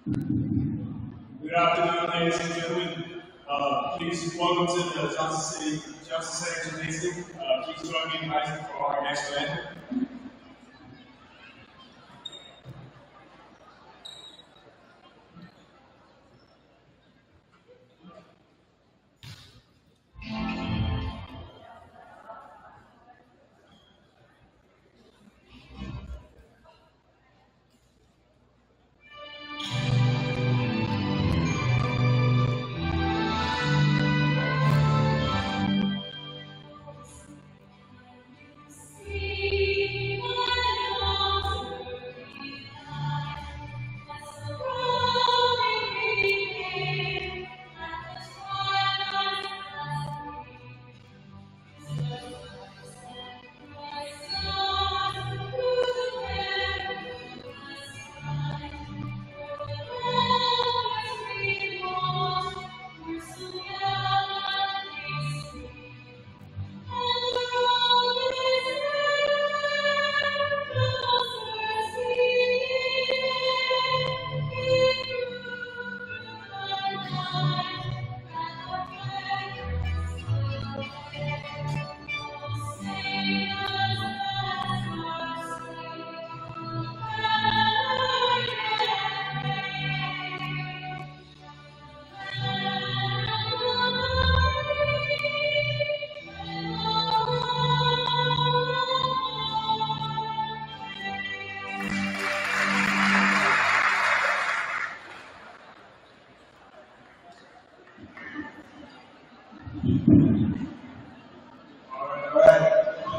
Good afternoon, ladies and gentlemen. Please welcome to the Johnson Center Gymnasium. Please join me in rising for our national anthem.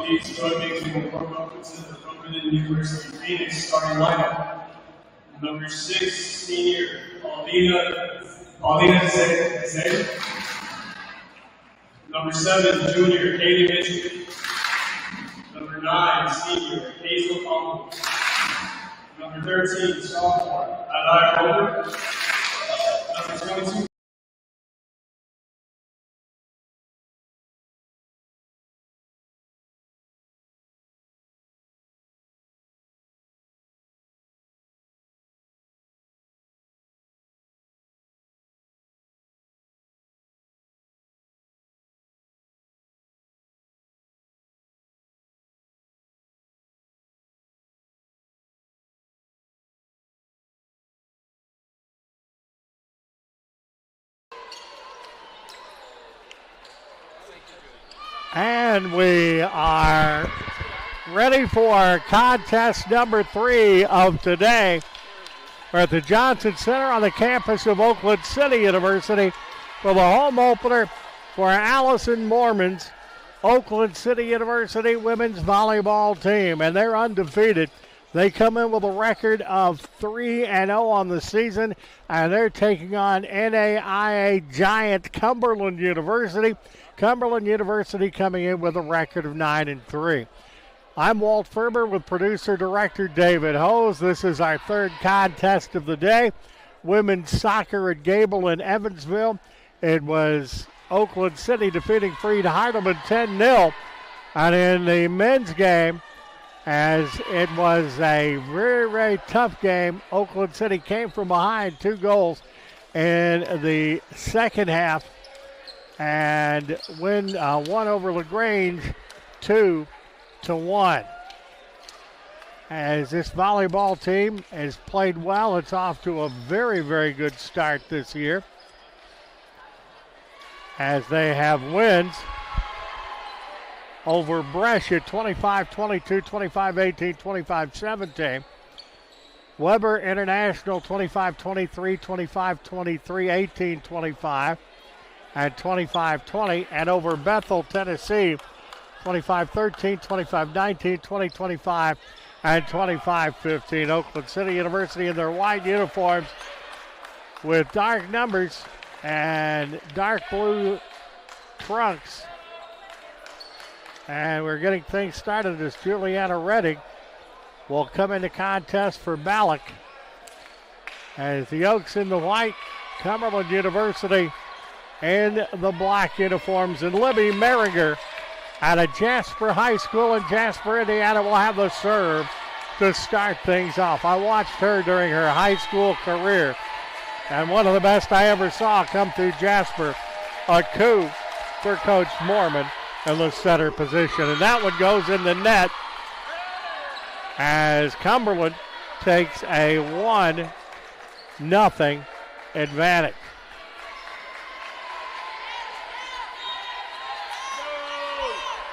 Please join me to welcome to the Cumberland University Phoenix starting lineup. Number 6, senior Paulina Zay. Number 7, junior Katie Mitchell. Number 9, senior Hazel Collins. Number 13, sophomore Adai Roper. Number 22. And we are ready for contest number 3 of today. We're at the Johnson Center on the campus of Oakland City University for the home opener for Allison Mormon's Oakland City University women's volleyball team. And they're undefeated. They come in with a record of 3-0 on the season, and they're taking on NAIA giant Cumberland University. Cumberland University coming in with a record of 9-3. I'm Walt Ferber with producer-director David Hose. This is our third contest of the day. Women's soccer at Gable and Evansville. It was Oakland City defeating Freed Heidelman 10-0. And in the men's game, as it was a very, very tough game, Oakland City came from behind 2 goals in the second half and won over LaGrange 2-1. As this volleyball team has played well, it's off to a very, very good start this year, as they have wins over Brescia 25-22, 25-18, 25-17. Weber International 25-23, 25-23, 18-25. And 25-20, and over Bethel, Tennessee, 25-13, 25-19, 20-25, and 25-15. Oakland City University in their white uniforms with dark numbers and dark blue trunks. And we're getting things started as Juliana Redding will come into contest for Ballack. As the Oaks in the white, Cumberland University in the black uniforms. And Libby Merringer out of Jasper High School in Jasper, Indiana, will have the serve to start things off. I watched her during her high school career. and one of the best I ever saw come through Jasper. A coup for Coach Mormon in the center position. And that one goes in the net as Cumberland takes a 1-0 advantage.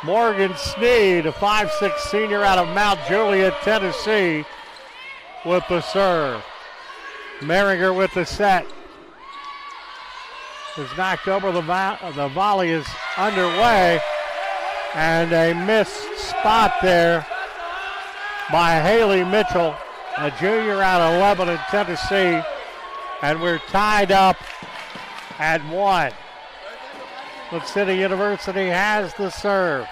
Morgan Sneed, a 5'6" senior out of Mount Juliet, Tennessee, with the serve. Merringer with the set. Is knocked over, the volley is underway, and a missed spot there by Haley Mitchell, a junior out of Lebanon, Tennessee, and we're tied up at 1. Oakland City University has the serve.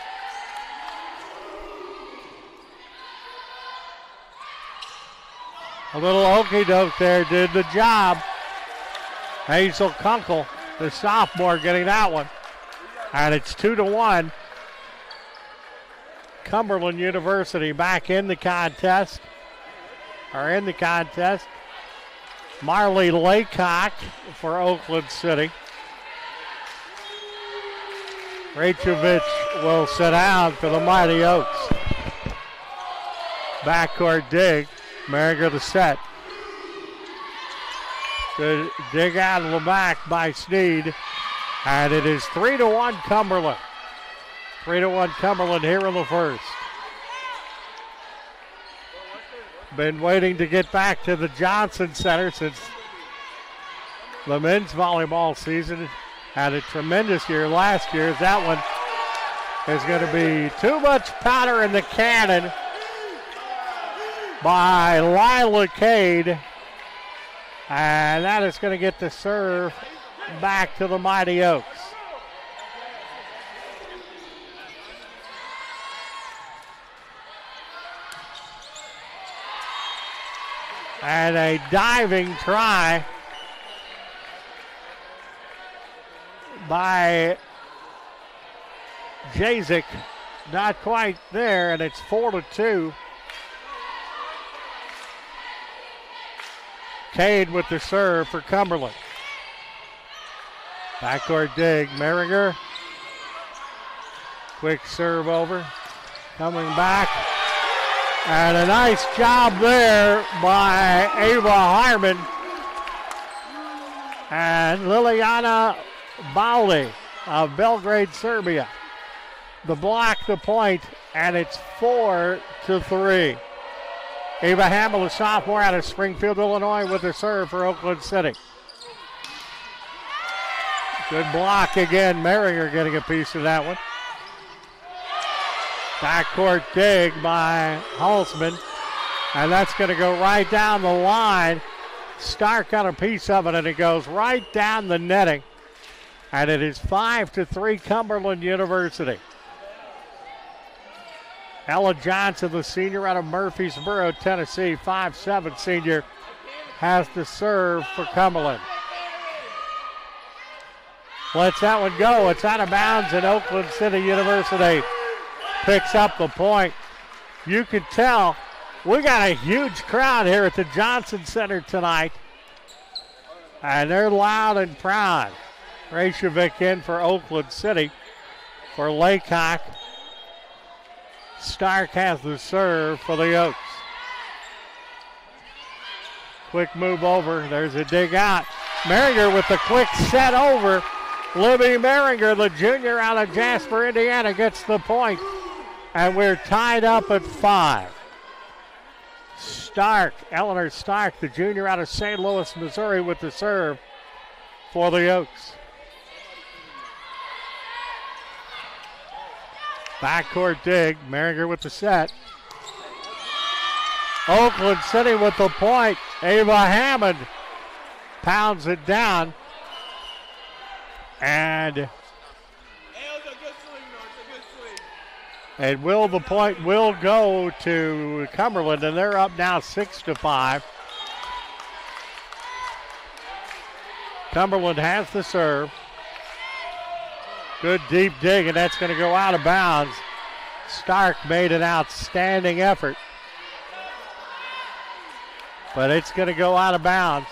A little okey-doke there did the job. Hazel Kunkel, the sophomore, getting that one. And it's 2-1. Cumberland University back in the contest. Marley Laycock for Oakland City. Rachovich will sit down for the Mighty Oaks. Backcourt dig. Merringer the set. Good dig out of the back by Sneed. And it is 3-1 Cumberland. 3-1 Cumberland here in the first. Been waiting to get back to the Johnson Center since the men's volleyball season had a tremendous year last year. That one is going to be too much powder in the cannon by Lila Cade. And that is going to get the serve back to the Mighty Oaks. And a diving try by Jazik. Not quite there, and it's 4-2. Cade with the serve for Cumberland. Backcourt dig. Merringer. Quick serve over. Coming back. And a nice job there by Ava Harmon. And Liliana Baldi of Belgrade, Serbia. The block, the point, and it's 4-3. Ava Hamill, a sophomore out of Springfield, Illinois, with the serve for Oakland City. Good block again. Merringer getting a piece of that one. Backcourt dig by Holzman. And that's going to go right down the line. Stark got a piece of it, and it goes right down the netting. And it is 5-3 Cumberland University. Ella Johnson, the senior out of Murfreesboro, Tennessee, 5'7" senior, has the serve for Cumberland. Lets that one go. It's out of bounds, and Oakland City University picks up the point. You can tell we got a huge crowd here at the Johnson Center tonight, and they're loud and proud. Rachovich in for Oakland City for Laycock. Stark has the serve for the Oaks. Quick move over. There's a dig out. Merringer with the quick set over. Libby Merringer, the junior out of Jasper, Indiana, gets the point. And we're tied up at 5. Eleanor Stark, the junior out of St. Louis, Missouri, with the serve for the Oaks. Backcourt dig. Merringer with the set. Oakland City with the point. Ava Hammond pounds it down. And the point will go to Cumberland, and they're up now 6-5. Cumberland has the serve. Good deep dig, and that's going to go out of bounds. Stark made an outstanding effort, but it's going to go out of bounds.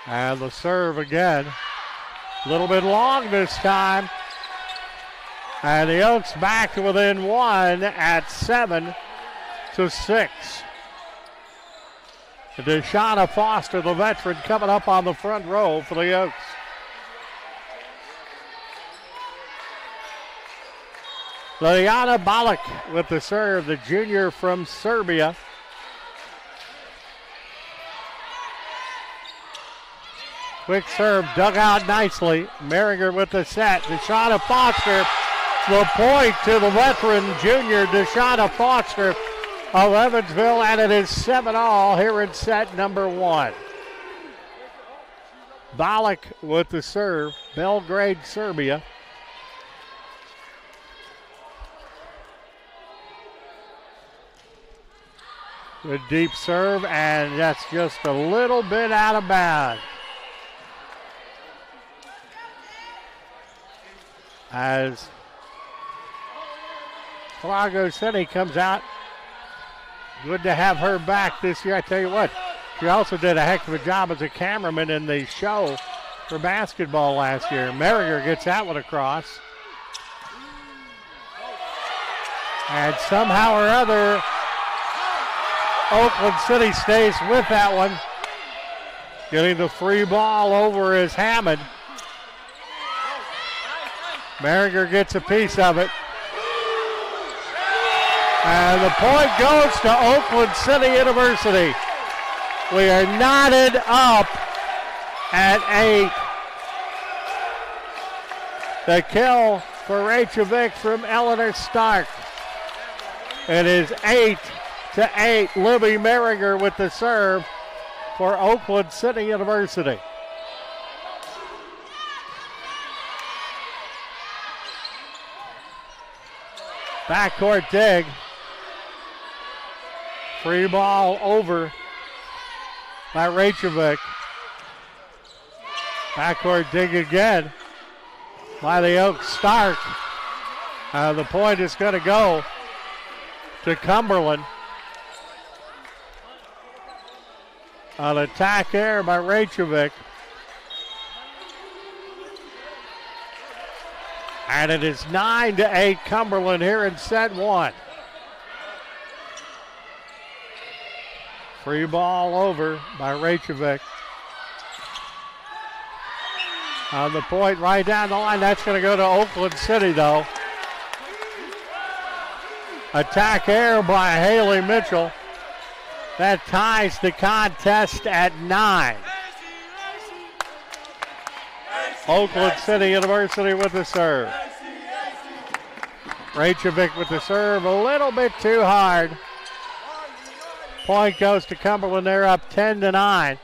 And the serve again. A little bit long this time. And the Oaks back to within one at 7-6. Deshauna Foster, the veteran, coming up on the front row for the Oaks. Liliana Balic with the serve, the junior from Serbia. Quick serve, dug out nicely. Merringer with the set. Deshauna Foster, the point to the veteran junior, Deshauna Foster of Evansville, and it is 7-all here in set number 1. Balic with the serve, Belgrade, Serbia. Good deep serve, and that's just a little bit out of bounds. As Fargo City comes out. Good to have her back this year. I tell you what, she also did a heck of a job as a cameraman in the show for basketball last year. Merringer gets that one across. And somehow or other, Oakland City stays with that one. Getting the free ball over is Hammond. Merringer gets a piece of it. And the point goes to Oakland City University. We are knotted up at 8. The kill for Reykjavik from Eleanor Stark. It is 8-8. Libby Merringer with the serve for Oakland City University. Backcourt dig. Free ball over by Reykjavik. Backcourt dig again by the Oaks. Stark. The point is going to go to Cumberland. An attack there by Reykjavik. And it is 9-8 Cumberland here in set 1. Free ball over by Reykjavik. On the point right down the line. That's going to go to Oakland City, though. Attack air by Haley Mitchell. That ties the contest at 9. Oakland City University with the serve. Reykjavik with the serve, a little bit too hard. Point goes to Cumberland. They're up 10-9.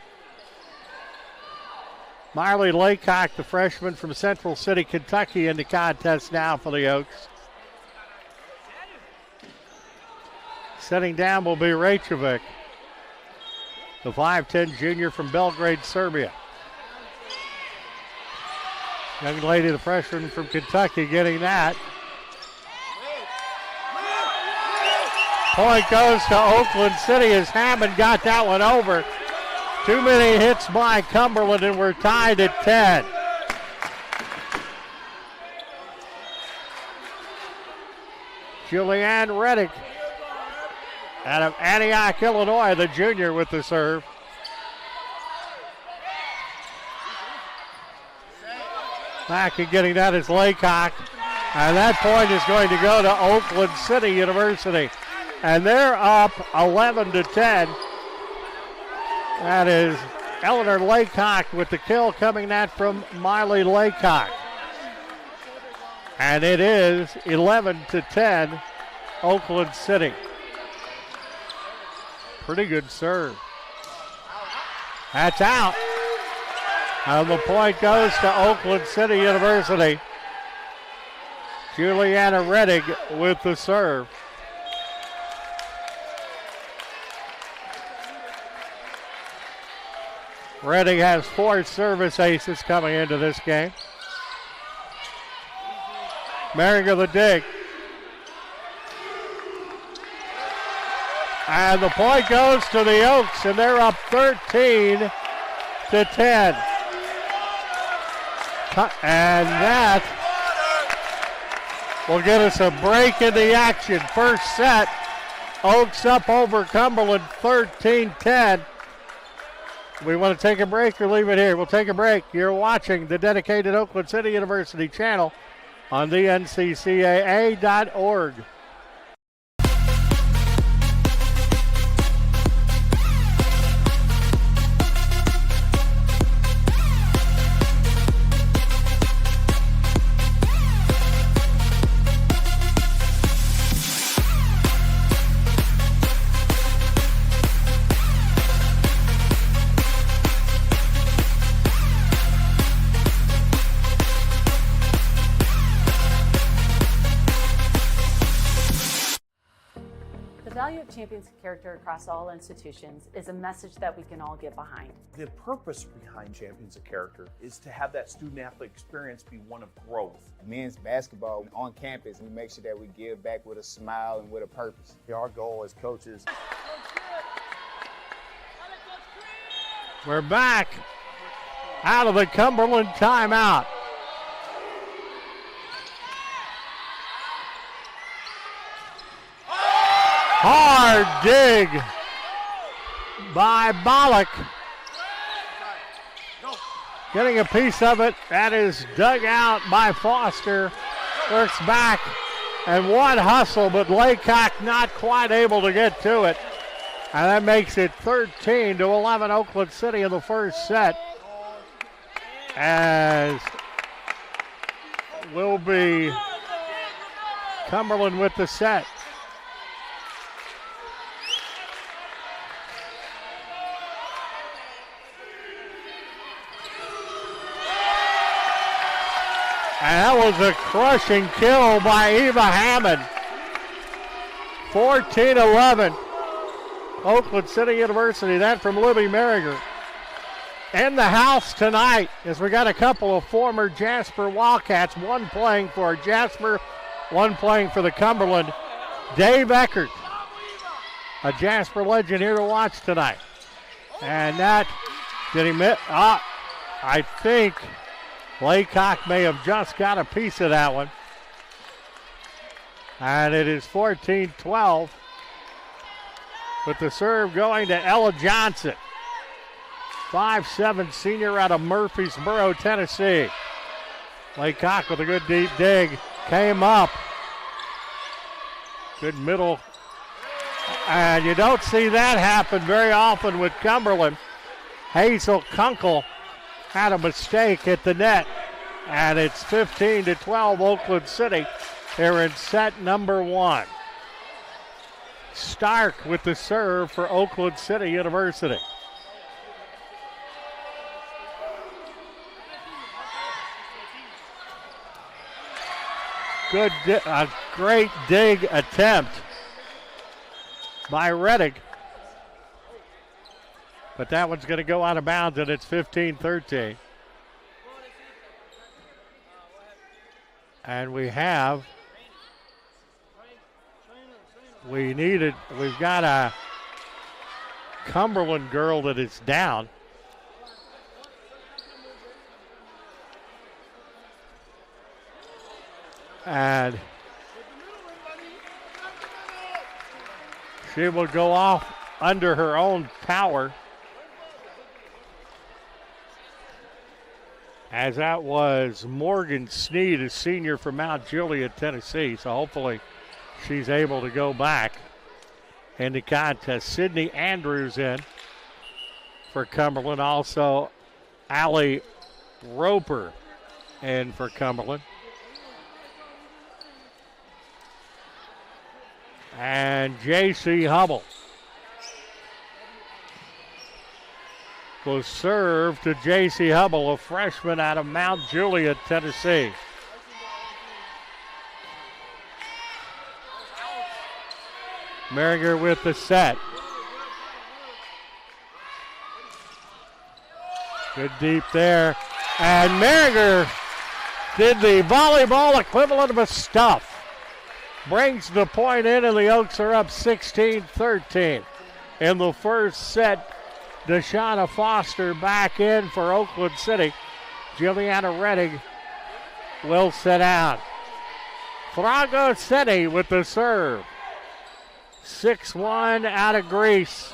Marley Laycock, the freshman from Central City, Kentucky, in the contest now for the Oaks. Sitting down will be Reykjavik, the 5'10 junior from Belgrade, Serbia. Young lady, the freshman from Kentucky, getting that. Point goes to Oakland City as Hammond got that one over. Too many hits by Cumberland, and we're tied at 10. Julianne Reddick out of Antioch, Illinois, the junior with the serve. Back and getting that is Laycock. And that point is going to go to Oakland City University. And they're up 11-10. That is Eleanor Laycock with the kill, coming that from Miley Laycock. And it is 11-10, Oakland City. Pretty good serve. That's out. And the point goes to Oakland City University. Juliana Reddick with the serve. Reddick has 4 service aces coming into this game. Merringer the dig. And the point goes to the Oaks, and they're up 13 to 10. And that will get us a break in the action. First set, Oaks up over Cumberland 13-10. We want to take a break or leave it here? We'll take a break. You're watching the dedicated Oakland City University channel on the NCCAA.org. The value of champions character across all institutions is a message that we can all get behind. The purpose behind Champions of Character is to have that student-athlete experience be one of growth. Men's basketball on campus, we make sure that we give back with a smile and with a purpose. Our goal as coaches. We're back out of the Cumberland timeout. Hard dig by Bollock. Getting a piece of it. That is dug out by Foster. Works back. And one hustle, but Laycock not quite able to get to it. And that makes it 13-11 Oakland City in the first set. As will be Cumberland with the set. And that was a crushing kill by Eva Hammond. 14-11. Oakland City University. That from Libby Merriger. In the house tonight, as we got a couple of former Jasper Wildcats, one playing for Jasper, one playing for the Cumberland. Dave Eckert, a Jasper legend, here to watch tonight. And that, did he miss? I think Laycock may have just got a piece of that one. And it is 14-12 with the serve going to Ella Johnson. 5'7" senior out of Murfreesboro, Tennessee. Laycock with a good deep dig. Came up. Good middle. And you don't see that happen very often with Cumberland. Hazel Kunkel had a mistake at the net. And it's 15-12 Oakland City here in set number one. Stark with the serve for Oakland City University. A great dig attempt by Reddick. But that one's going to go out of bounds, and it's 15-13. And we've got a Cumberland girl that is down. And she will go off under her own power. As that was Morgan Sneed, a senior from Mount Juliet, Tennessee. So hopefully she's able to go back in the contest. Sydney Andrews in for Cumberland. Also Allie Roper in for Cumberland. And J.C. Hubble will serve to J.C. Hubble, a freshman out of Mount Juliet, Tennessee. Merriger with the set. Good deep there. And Merriger did the volleyball equivalent of a stuff. Brings the point in, and the Oaks are up 16-13 in the first set. Deshauna Foster back in for Oakland City. Juliana Redding will sit out. Thrago City with the serve. 6-1 out of Greece.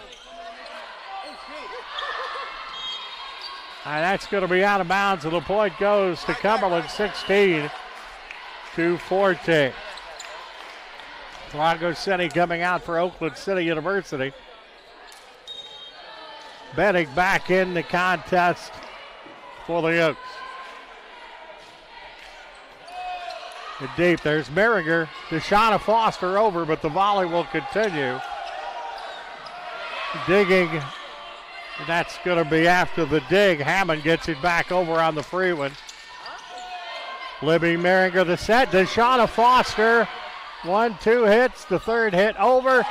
And that's going to be out of bounds, and the point goes to Cumberland, 16-14. Thrago City coming out for Oakland City University. Benning back in the contest for the Oaks. And deep, there's Merringer. Deshauna Foster over, but the volley will continue. Digging, and that's going to be after the dig. Hammond gets it back over on the free one. Libby Merringer the set. Deshauna Foster, 1-2 hits, the third hit over.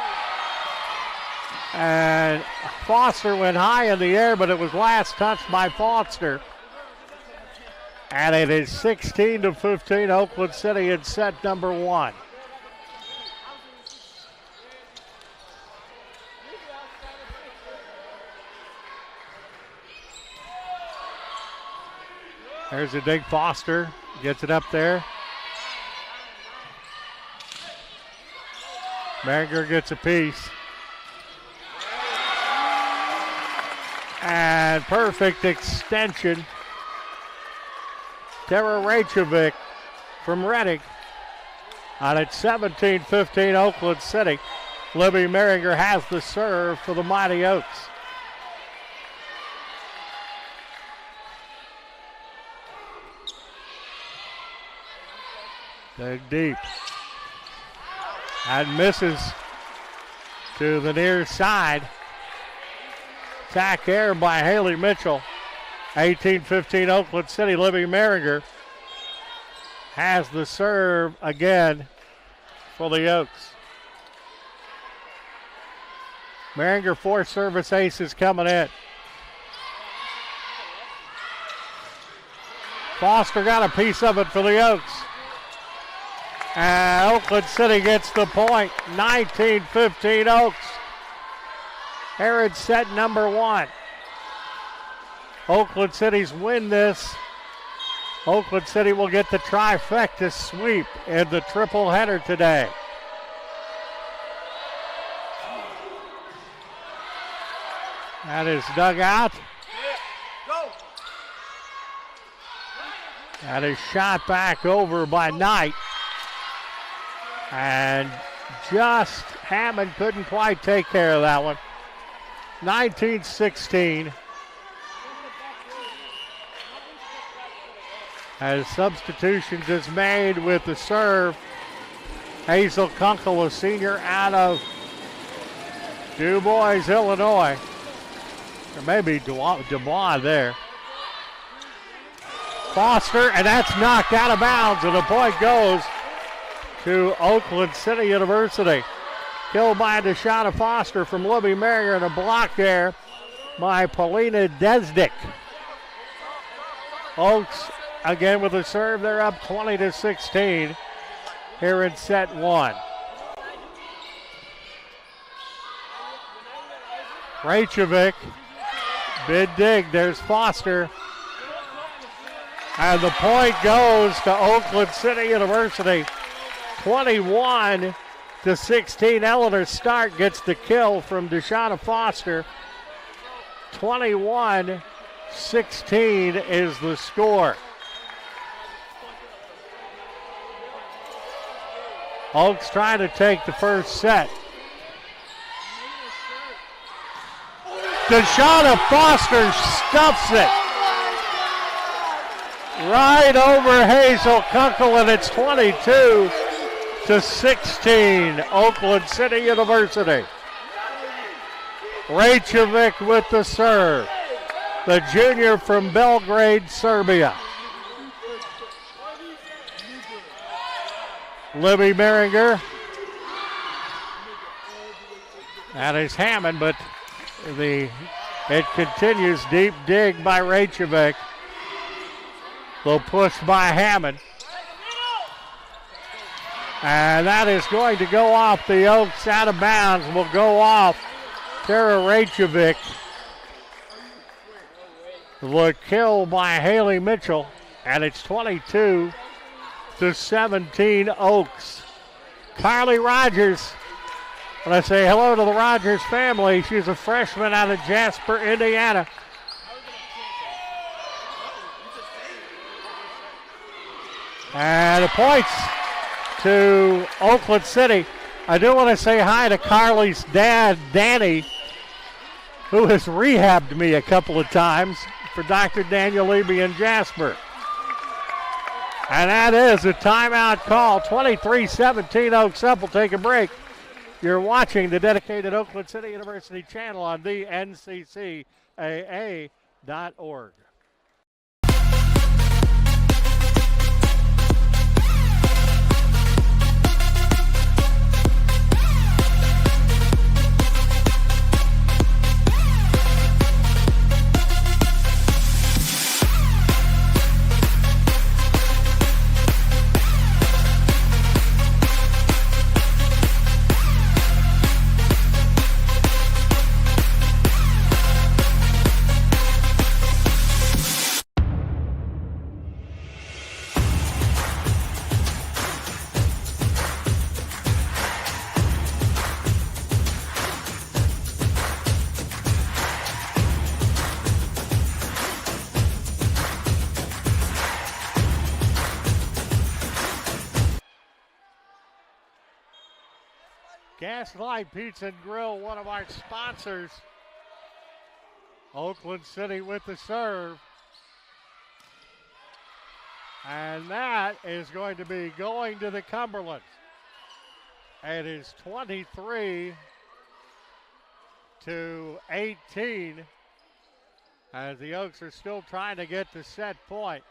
And Foster went high in the air, but it was last touched by Foster. And it is 16-15, Oakland City in set number 1. There's a dig. Foster gets it up there. Merringer gets a piece. And perfect extension. Tara Rachevik from Reading. On at 17-15, Oakland City. Libby Merringer has the serve for the Mighty Oaks. Dig deep. And misses to the near side. Tack air by Haley Mitchell. 18-15 Oakland City. Libby Merringer has the serve again for the Oaks. Merringer, 4 service aces coming in. Foster got a piece of it for the Oaks. And Oakland City gets the point. 19-15 Oaks. Herod set number 1. Oakland City's win this. Oakland City will get the trifecta sweep in the triple header today. That is dug out. That is shot back over by Knight. And just Hammond couldn't quite take care of that one. 19-16. As substitutions is made with the serve. Hazel Kunkel, a senior out of Du Bois, Illinois. Or maybe Dubois there. Foster, and that's knocked out of bounds, and the point goes to Oakland City University. Killed by Deshauna Foster from Libby Merringer, and a block there by Paulina Desdick. Oaks again with a serve. They're up 20-16 here in set 1. Rachevik, bid dig. There's Foster. And the point goes to Oakland City University. 21-16. Eleanor Stark gets the kill from Deshauna Foster. 21-16 is the score. Oaks trying to take the first set. Deshauna Foster stuffs it right over Hazel Kunkel, and it's 22-16, Oakland City University. Rachevik with the serve, the junior from Belgrade, Serbia. Libby Merringer. That is Hammond, but it continues. Deep dig by Rachevik. Little push by Hammond. And that is going to go off the Oaks out of bounds. Will go off Tara Rachevik. The kill by Haley Mitchell, and it's 22-17 Oaks. Carly Rogers. When I say hello to the Rogers family, she's a freshman out of Jasper, Indiana. And the points to Oakland City. I do want to say hi to Carly's dad, Danny, who has rehabbed me a couple of times for Dr. Daniel Leby in Jasper. And that is a timeout call. 23-17 Oaks up. We'll take a break. You're watching the dedicated Oakland City University channel on the NCCAA.org. Gaslight Pizza and Grill, one of our sponsors. Oakland City with the serve. And that is going to be going to the Cumberland. It is 23-18 as the Oaks are still trying to get to set point.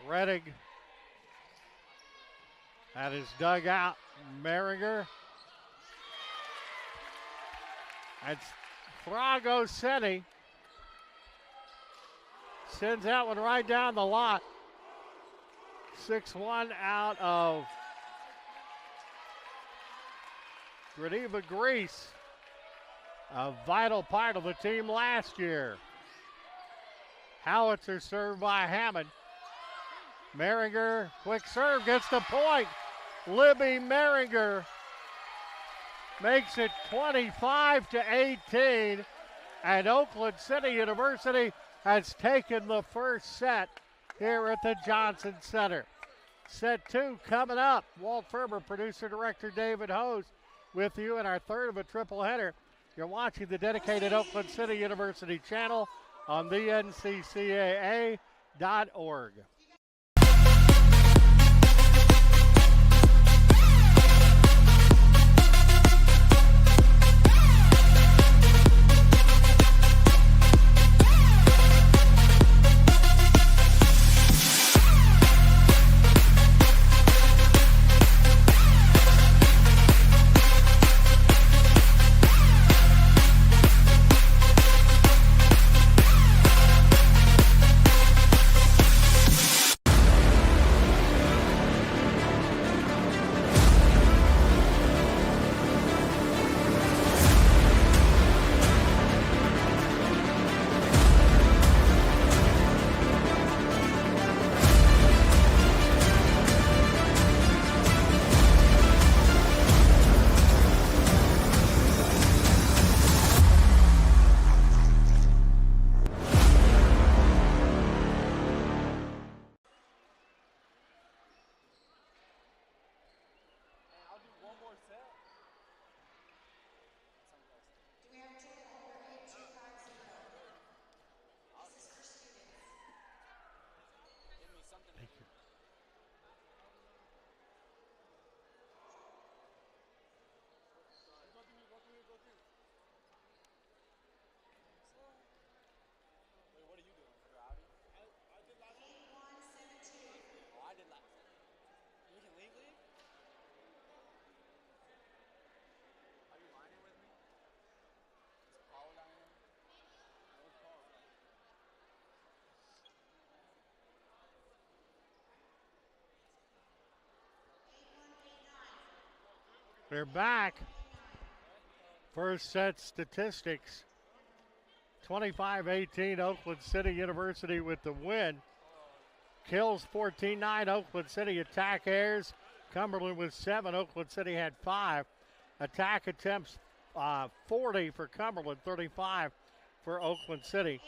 Reddick. That is dug out. Merringer. That's Thrago City. Sends that one right down the lot. 6-1 out of Gradiva Grease. A vital part of the team last year. Howitzer served by Hammond. Merringer, quick serve, gets the point. Libby Merringer makes it 25-18, and Oakland City University has taken the first set here at the Johnson Center. Set two coming up. Walt Ferber, producer, director David Hose with you in our third of a triple header. You're watching the dedicated Oakland City University channel on the NCCAA.org. We're back. First set statistics. 25-18 Oakland City University with the win. Kills 14-9 Oakland City. Attack airs. Cumberland with 7. Oakland City had 5. Attack attempts 40 for Cumberland, 35 for Oakland City.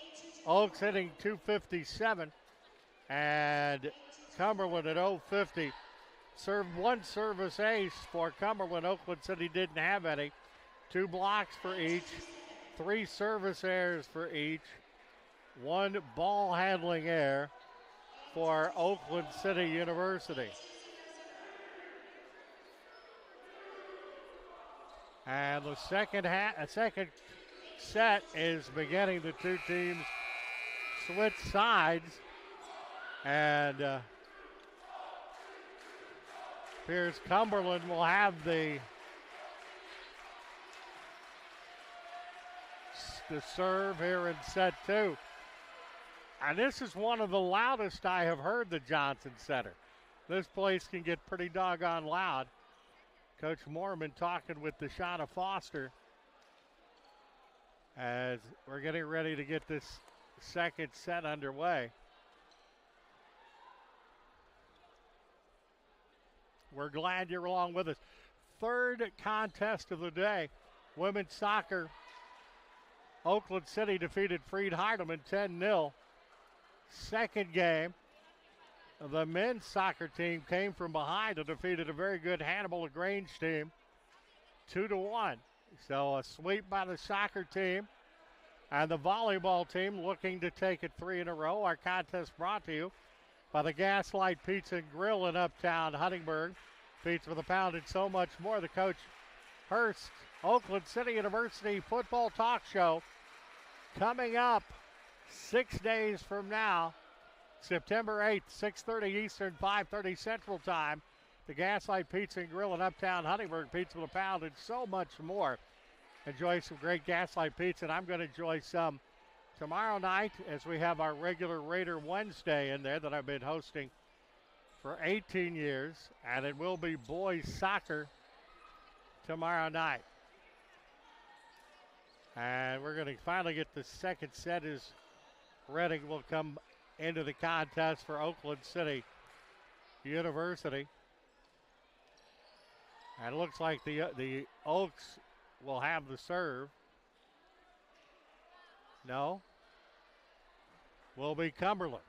Oaks hitting 257 and Cumberland at 050. Served one service ace for Cumberland. Oakland City didn't have any. 2 blocks for each. 3 service errors for each. 1 ball handling error for Oakland City University. And the second set is beginning. The two teams switch sides. And appears Cumberland will have the serve here in set 2. And this is one of the loudest I have heard the Johnson Center. This place can get pretty doggone loud. Coach Mormon talking with Deshauna Foster as we're getting ready to get this second set underway. We're glad you're along with us. Third contest of the day, women's soccer. Oakland City defeated Freed Heidemann 10-0. Second game, the men's soccer team came from behind and defeated a very good Hannibal LaGrange team 2-1. So a sweep by the soccer team. And the volleyball team looking to take it 3 in a row. Our contest brought to you by the Gaslight Pizza and Grill in Uptown Huntingburg. Pizza for the pound and so much more. The Coach Hurst Oakland City University football talk show coming up 6 days from now, September 8th, 6:30 Eastern, 5:30 Central Time. The Gaslight Pizza and Grill in Uptown Huntingburg. Pizza for the pound and so much more. Enjoy some great Gaslight Pizza, and I'm going to enjoy some tomorrow night as we have our regular Raider Wednesday in there that I've been hosting for 18 years, and it will be boys soccer tomorrow night. And we're going to finally get the second set as Reading will come into the contest for Oakland City University. And it looks like the Oaks will have the serve. No. Will be Cumberland.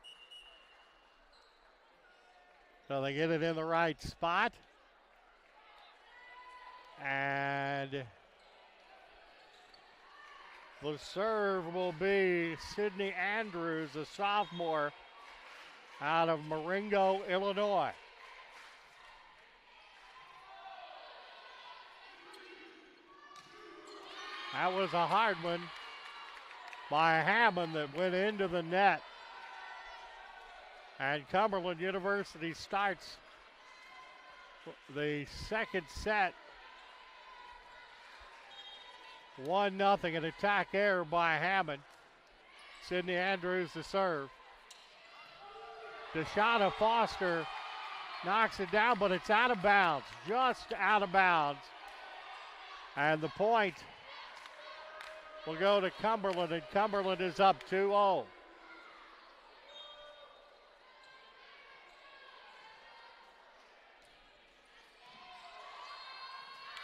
So they get it in the right spot. And the serve will be Sydney Andrews, a sophomore out of Marengo, Illinois. That was a hard one by Hammond that went into the net. And Cumberland University starts the second set 1-0, an attack error by Hammond. Sydney Andrews the serve. Deshauna Foster knocks it down, but it's out of bounds, just out of bounds. And the point will go to Cumberland, and Cumberland is up 2-0.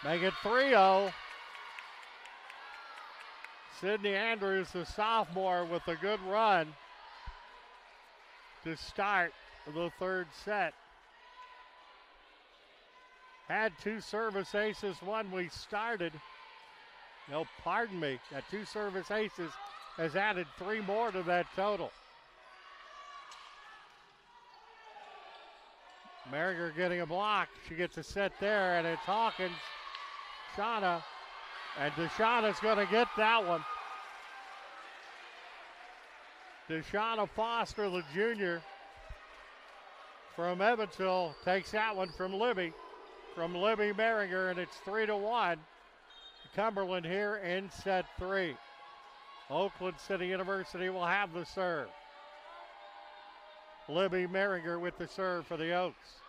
Make it 3-0. Sydney Andrews, the sophomore, with a good run to start the third set. Had 2 service aces when we started. No, pardon me. That 2 service aces has added 3 more to that total. Merriger getting a block. She gets a set there, and it's Hawkins, Shauna, and Deshauna's going to get that one. Deshauna Foster, the junior from Evansville, takes that one from Libby Merringer, and it's 3-1. Cumberland here in set 3. Oakland City University will have the serve. Libby Merringer with the serve for the Oaks.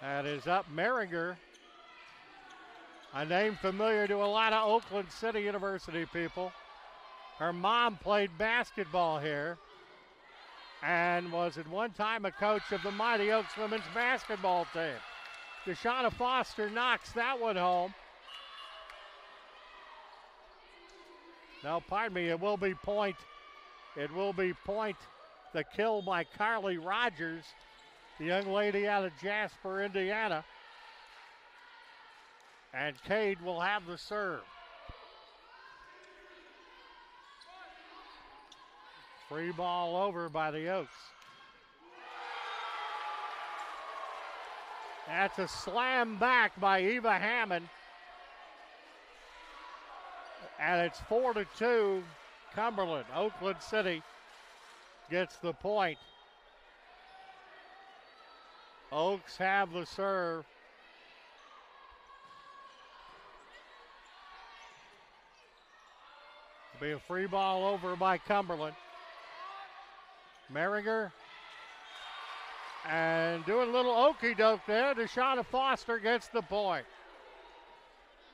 That is up. Merringer A name familiar to a lot of Oakland City University people. Her mom played basketball here and was at one time a coach of the Mighty Oaks women's basketball team. Deshauna Foster knocks that one home. No, pardon me, it will be point. It will be point. The kill by Carly Rogers, the young lady out of Jasper, Indiana. And Cade will have the serve. Free ball over by the Oaks. That's a slam back by Eva Hammond. And it's 4-2 Cumberland. Oakland City gets the point. Oaks have the serve. It'll be a free ball over by Cumberland. Merringer. And doing a little okey-doke there. Deshauna Foster gets the point.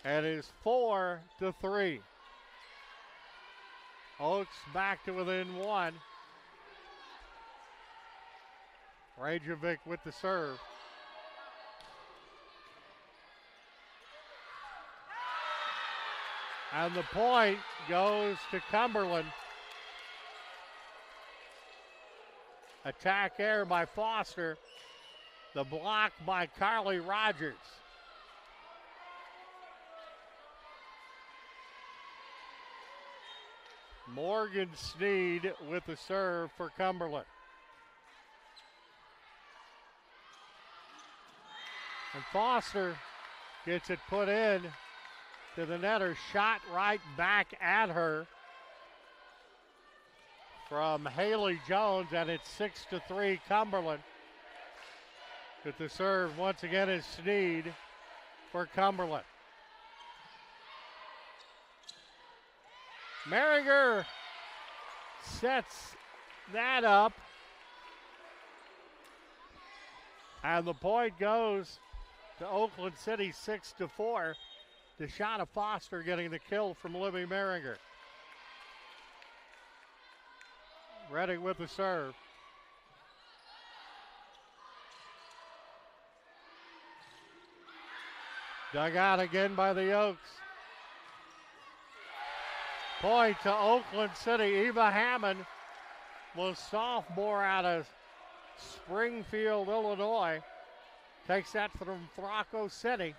It is 4-3. Oaks back to within one. Rajovic with the serve. And the point goes to Cumberland. Attack air by Foster. The block by Carly Rogers. Morgan Sneed with the serve for Cumberland. And Foster gets it put in to the netter. Shot right back at her from Haley Jones, and it's 6-3 Cumberland. With the serve once again is Sneed for Cumberland. Merringer sets that up. And the point goes to Oakland City, 6-4. Deshauna Foster getting the kill from Libby Merringer. Ready with the serve. Dug out again by the Oaks. Point to Oakland City. Eva Hammond was sophomore out of Springfield, Illinois. Takes that from Thraco City.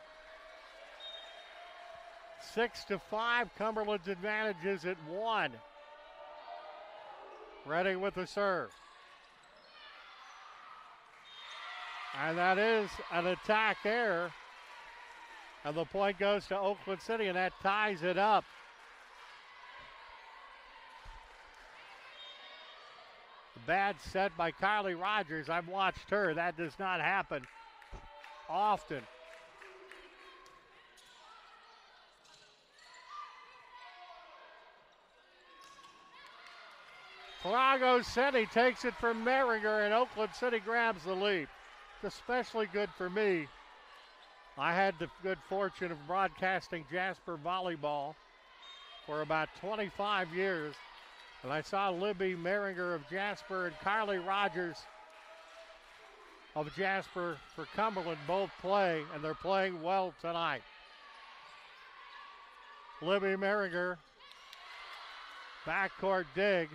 6-5. Cumberland's advantage is at 1. Ready with the serve. And that is an attack error. And the point goes to Oakland City, and that ties it up. Bad set by Carly Rogers. I've watched her. That does not happen often. Thraco City takes it from Merringer, and Oakland City grabs the lead. It's especially good for me. I had the good fortune of broadcasting Jasper volleyball for about 25 years. And I saw Libby Merringer of Jasper and Carly Rogers of Jasper for Cumberland both play, and they're playing well tonight. Libby Merringer, backcourt dig.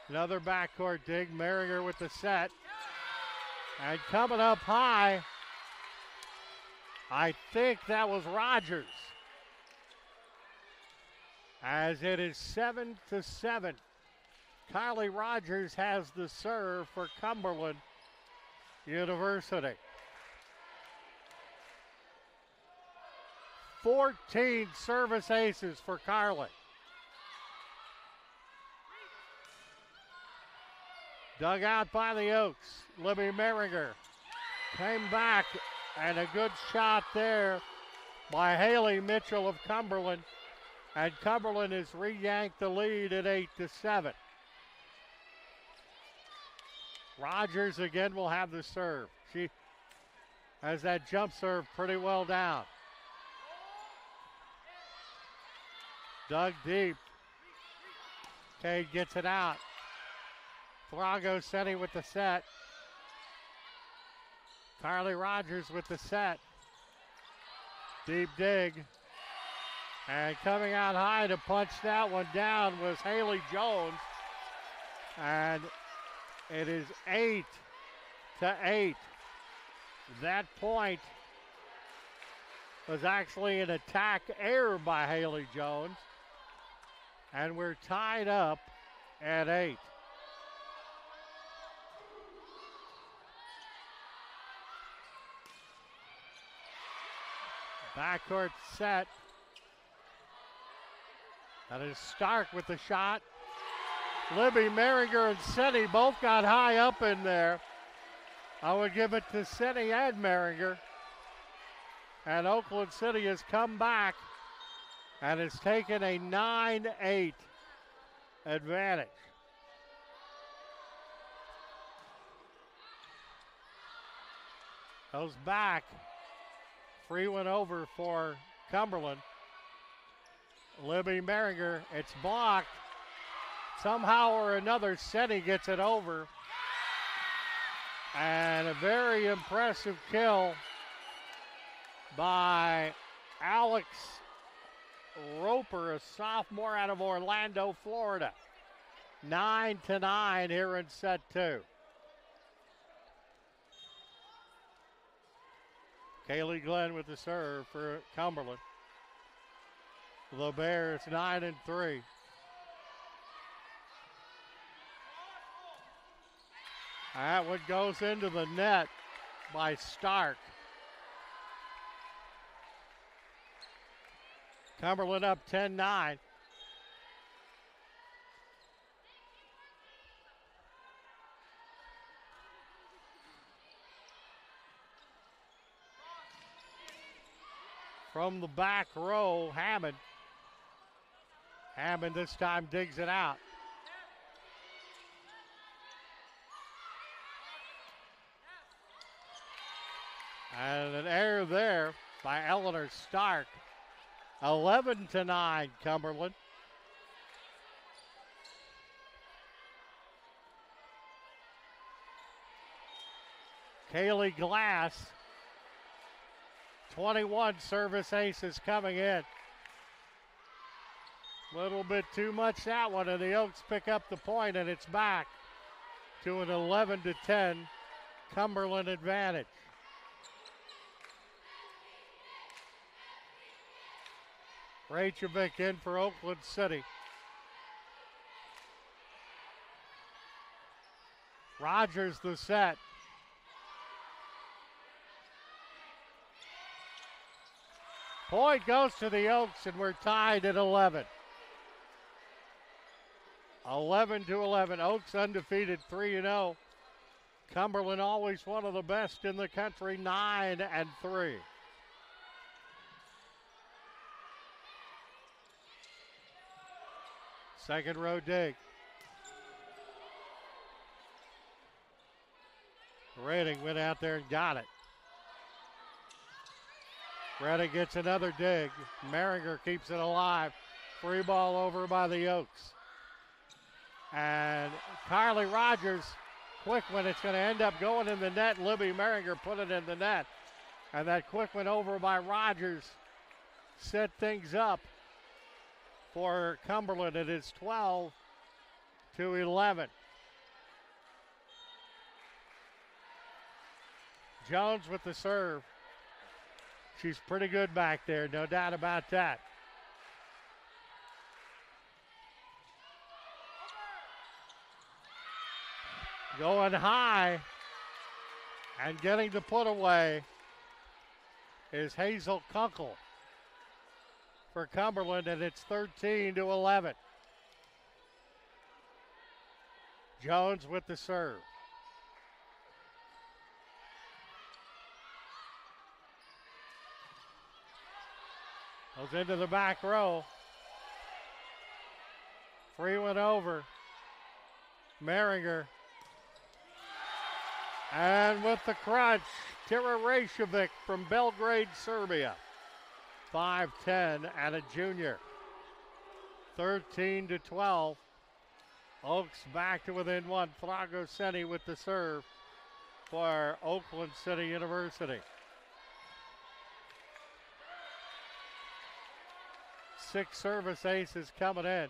Another backcourt dig. Merringer with the set. And coming up high, I think that was Rogers. As it is 7-7. Carly Rogers has the serve for Cumberland University. 14 service aces for Carly. Dug out by the Oaks. Libby Merringer came back, and a good shot there by Haley Mitchell of Cumberland. And Cumberland has re-yanked the lead at 8-7. Rogers again will have the serve. She has that jump serve pretty well down. Dug deep. Cade gets it out. Thrago setting with the set. Carly Rogers with the set. Deep dig. And coming out high to punch that one down was Haley Jones. And it is 8-8. That point was actually an attack error by Haley Jones. And we're tied up at 8. Backcourt set. That is Stark with the shot. Libby Merringer and City both got high up in there. I would give it to City and Merringer. And Oakland City has come back and has taken a 9-8 advantage. Goes back. Free one over for Cumberland. Libby Merringer, it's blocked. Somehow or another, City gets it over. And a very impressive kill by Alex Roper, a sophomore out of Orlando, Florida. 9-9 here in set 2. Kaylee Glenn with the serve for Cumberland. The Bears 9-3. That one goes into the net by Stark. Cumberland up 10-9. From the back row, Hammond. Hammond this time digs it out. And an error there by Eleanor Stark. 11-9 Cumberland. Kaylee Glass. 21 service aces coming in. Little bit too much that one, and the Oaks pick up the point, and it's back to an 11-10 Cumberland advantage. Rachevik in for Oakland City. Rogers the set. Point goes to the Oaks, and we're tied at 11. 11-11. Oaks undefeated 3-0. Cumberland always one of the best in the country, 9-3. Second row dig. Redding went out there and got it. Redding gets another dig. Merringer keeps it alive. Free ball over by the Oaks. And Carly Rogers, quick one. It's going to end up going in the net. Libby Merringer put it in the net. And that quick one over by Rogers set things up for Cumberland. It is 12-11. Jones with the serve. She's pretty good back there, no doubt about that. Going high and getting the put away is Hazel Kunkel for Cumberland, and it's 13-11. Jones with the serve. Goes into the back row. Free one over. Merringer. And with the crunch, Tira Rejcevic from Belgrade, Serbia. 5'10" and a junior. 13-12. Oaks back to within one. Fragoseni with the serve for Oakland City University. 6 service aces coming in.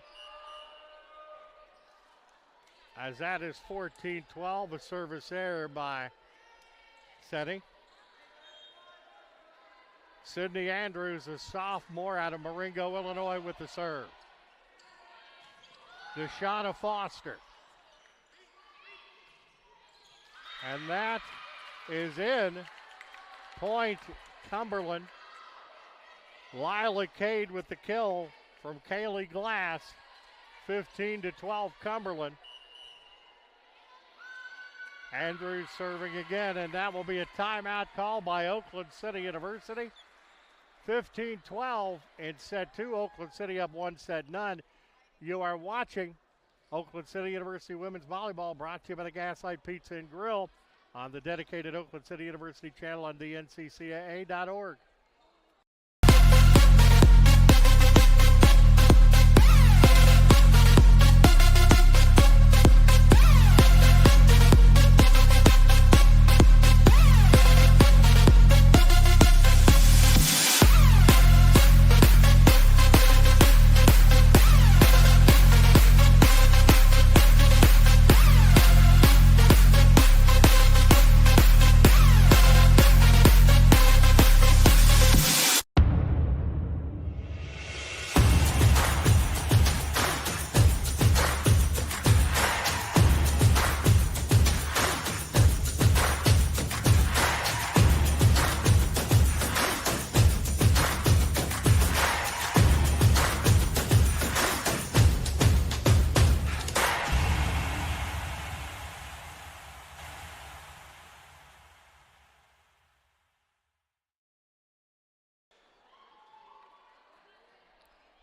As that is 14-12, a service error by Seti. Sydney Andrews, a sophomore out of Marengo, Illinois, with the serve. Deshauna Foster. And that is in. Point Cumberland. Lila Cade with the kill from Kaylee Glass. 15-12 Cumberland. Andrews serving again, and that will be a timeout call by Oakland City University. 15-12 in set 2. Oakland City up 1 set none. You are watching Oakland City University Women's Volleyball, brought to you by the Gaslight Pizza and Grill on the dedicated Oakland City University channel on dnccaa.org.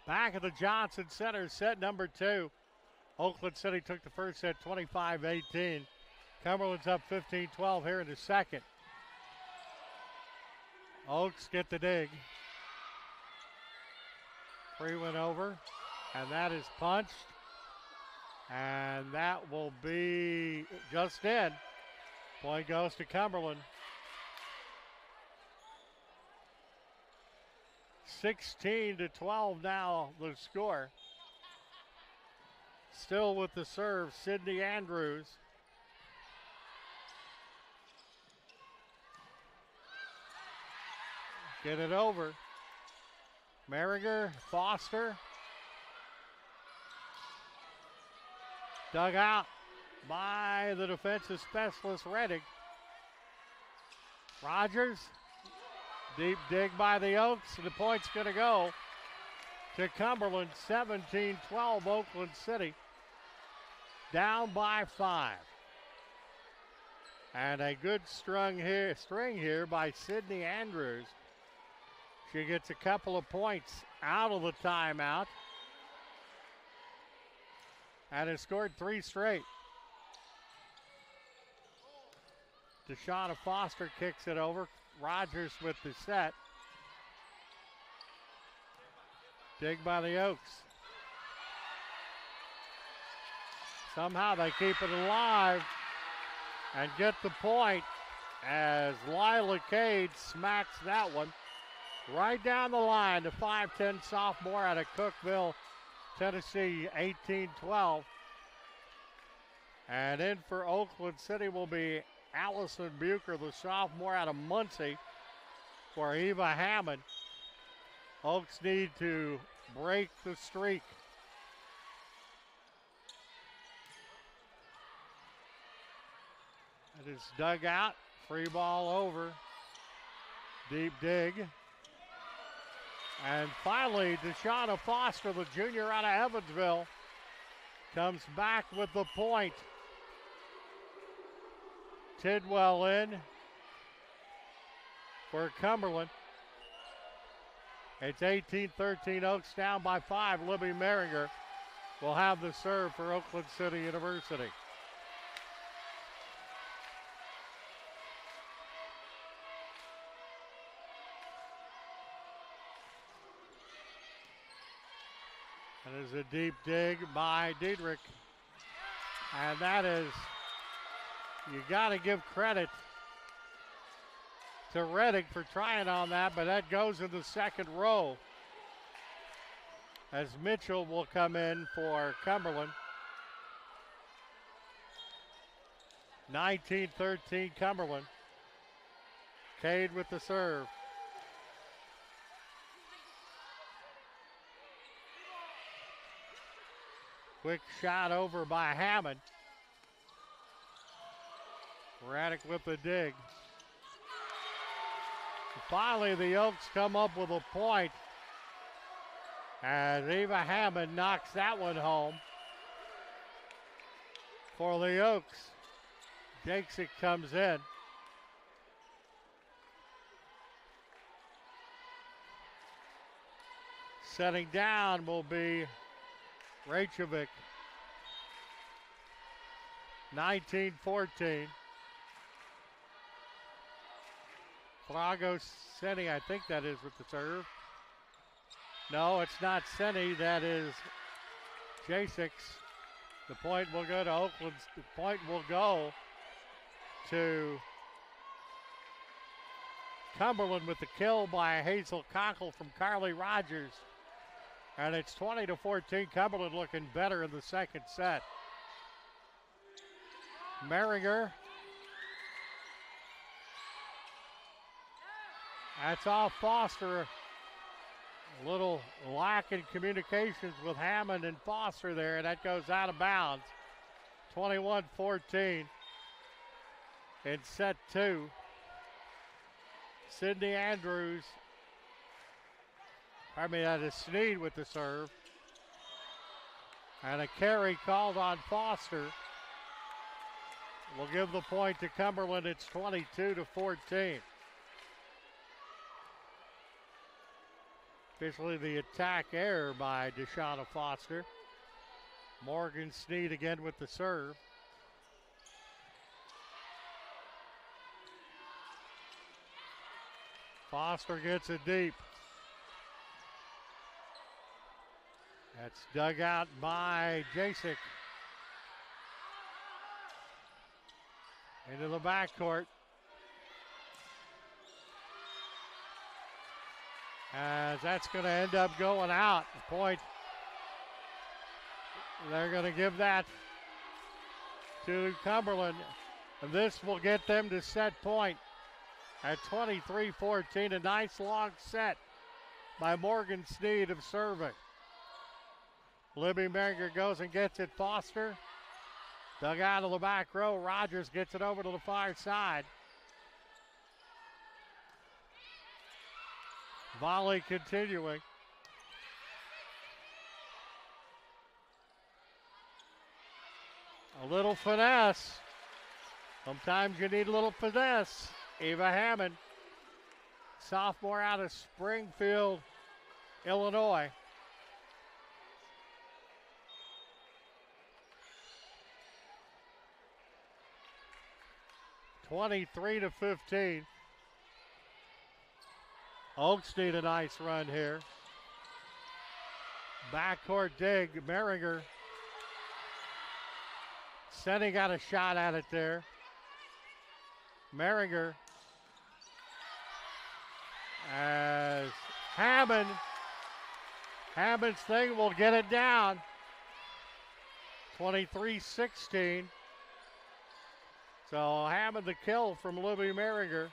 Back at the Johnson Center, set number 2. Oakland City took the first set 25-18. Cumberland's up 15-12 here in the second. Oaks get the dig. Free went over, and that is punched. And that will be just in. Point goes to Cumberland. 16-12 now the score. Still with the serve, Sydney Andrews. Get it over. Merringer, Foster. Dug out by the defensive specialist, Reddick. Rogers. Deep dig by the Oaks, and the point's going to go to Cumberland. 17-12 Oakland City. Down by 5. And a good string here by Sydney Andrews. She gets a couple of points out of the timeout. And has scored 3 straight. Deshauna Foster kicks it over. Rogers with the set. Dig by the Oaks. Somehow they keep it alive and get the point as Lila Cade smacks that one right down the line. The 5'10 sophomore out of Cookeville, Tennessee, 18-12. And in for Oakland City will be Allison Bucher, the sophomore out of Muncie, for Eva Hammond. Oaks need to break the streak. It is dug out, free ball over, deep dig. And finally, Deshauna Foster, the junior out of Evansville, comes back with the point. Tidwell in for Cumberland. It's 18-13, Oaks down by 5. Libby Merringer will have the serve for Oakland City University. There's a deep dig by Diedrich. And that is, you got to give credit to Reddick for trying on that, but that goes in the second row as Mitchell will come in for Cumberland. 19-13 Cumberland. Cade with the serve. Quick shot over by Hammond. Raddick with the dig. Finally, the Oaks come up with a point as Eva Hammond knocks that one home for the Oaks. Jakesick comes in. Setting down will be Reykjavik. 19-14. Frago Senni, I think that is with the serve. No, it's not Senni, that is Jasix. The point will go to Oakland. The point will go to Cumberland with the kill by Hazel Conkle from Carly Rogers. And it's 20-14. Cumberland looking better in the second set. Merringer. That's off Foster. A little lack in communications with Hammond and Foster there, and that goes out of bounds. 21-14 in set two. Sydney Andrews. That is Sneed with the serve. And a carry called on Foster. We'll give the point to Cumberland. It's 22-14. Officially the attack error by Deshauna Foster. Morgan Sneed again with the serve. Foster gets it deep. That's dug out by Jasek. Into the backcourt. As that's going to end up going out. The point. They're going to give that to Cumberland. And this will get them to set point at 23-14. A nice long set by Morgan Sneed of serving. Libby Merringer goes and gets it. Foster. Dug out of the back row. Rogers gets it over to the far side. Volley continuing. A little finesse. Sometimes you need a little finesse. Eva Hammond, sophomore out of Springfield, Illinois. (23-15). Oaks need a nice run here. Backcourt dig, Merringer. Senni got a shot at it there. Merringer. As Hammond's thing will get it down. 23-16. So Hammond the kill from Libby Merringer.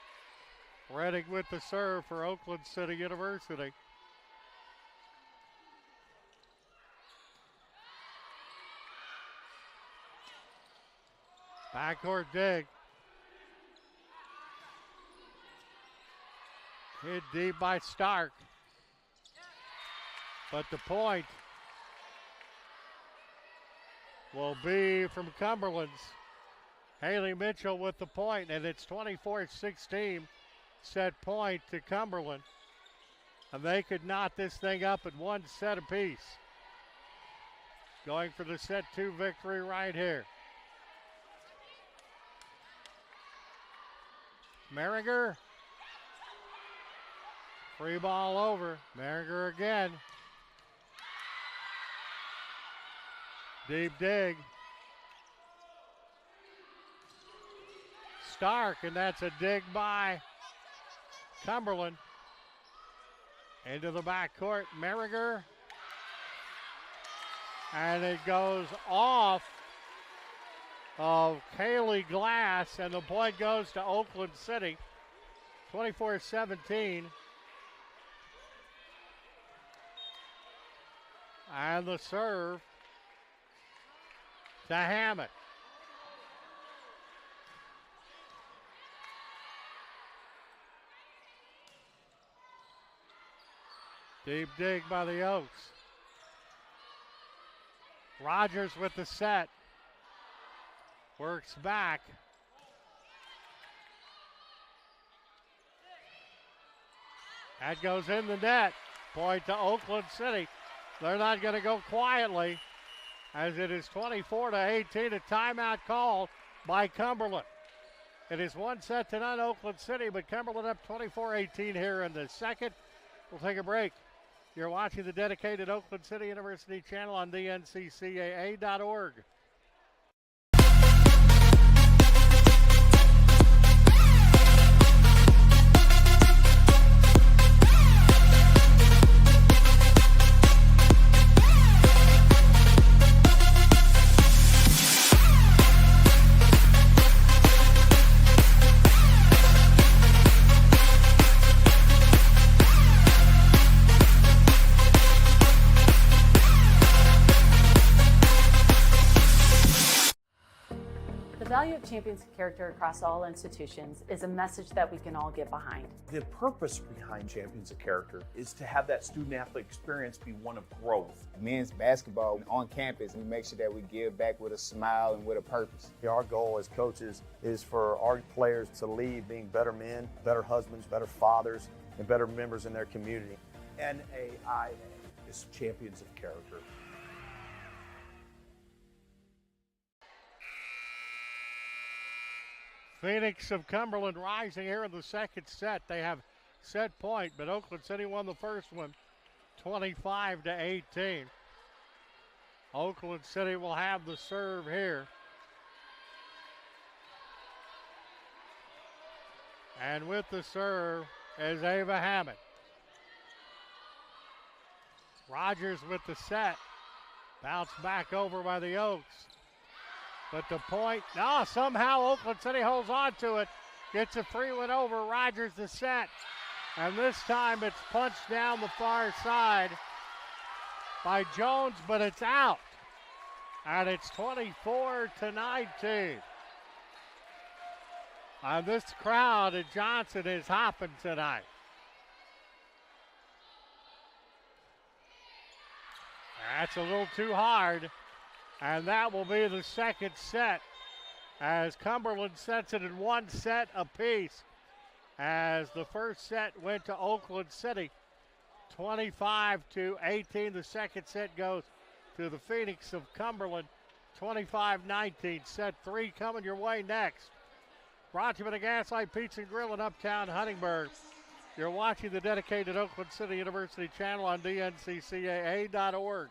Reddick with the serve for Oakland City University. Backcourt dig. Hit deep by Stark. But the point will be from Cumberland's Haley Mitchell with the point, and it's 24-16. Set point to Cumberland. And they could knot this thing up at one set apiece. Going for the set two victory right here. Merringer. Free ball over. Merringer again. Deep dig. Stark, and that's a dig by Cumberland. Into the backcourt, Merriger. And it goes off of Kaylee Glass, and the point goes to Oakland City, 24-17. And the serve to Hammett. Deep dig by the Oaks. Rogers with the set. Works back. That goes in the net. Point to Oakland City. They're not going to go quietly, as it is 24-18, a timeout called by Cumberland. It is 1-0 Oakland City, but Cumberland up 24-18 here in the second. We'll take a break. You're watching the dedicated Oakland City University channel on dnccaa.org. The value of champions character across all institutions is a message that we can all get behind. The purpose behind Champions of Character is to have that student-athlete experience be one of growth. Men's basketball on campus, we make sure that we give back with a smile and with a purpose. Our goal as coaches is for our players to leave being better men, better husbands, better fathers, and better members in their community. NAIA is Champions of Character. Phoenix of Cumberland rising here in the second set. They have set point, but Oakland City won the first one 25-18. Oakland City will have the serve here. And with the serve is Ava Hammett. Rogers with the set. Bounce back over by the Oaks. But the point, somehow Oakland City holds on to it. Gets a free one over. Rogers the set. And this time it's punched down the far side by Jones, but it's out. And it's 24-19. And this crowd at Johnson is hopping tonight. That's a little too hard. And that will be the second set, as Cumberland sets it in one set apiece, as the first set went to Oakland City 25-18. The second set goes to the Phoenix of Cumberland 25-19. Set 3 coming your way next. Brought to you by the Gaslight Pizza and Grill in Uptown Huntingburg. You're watching the dedicated Oakland City University channel on dnccaa.org.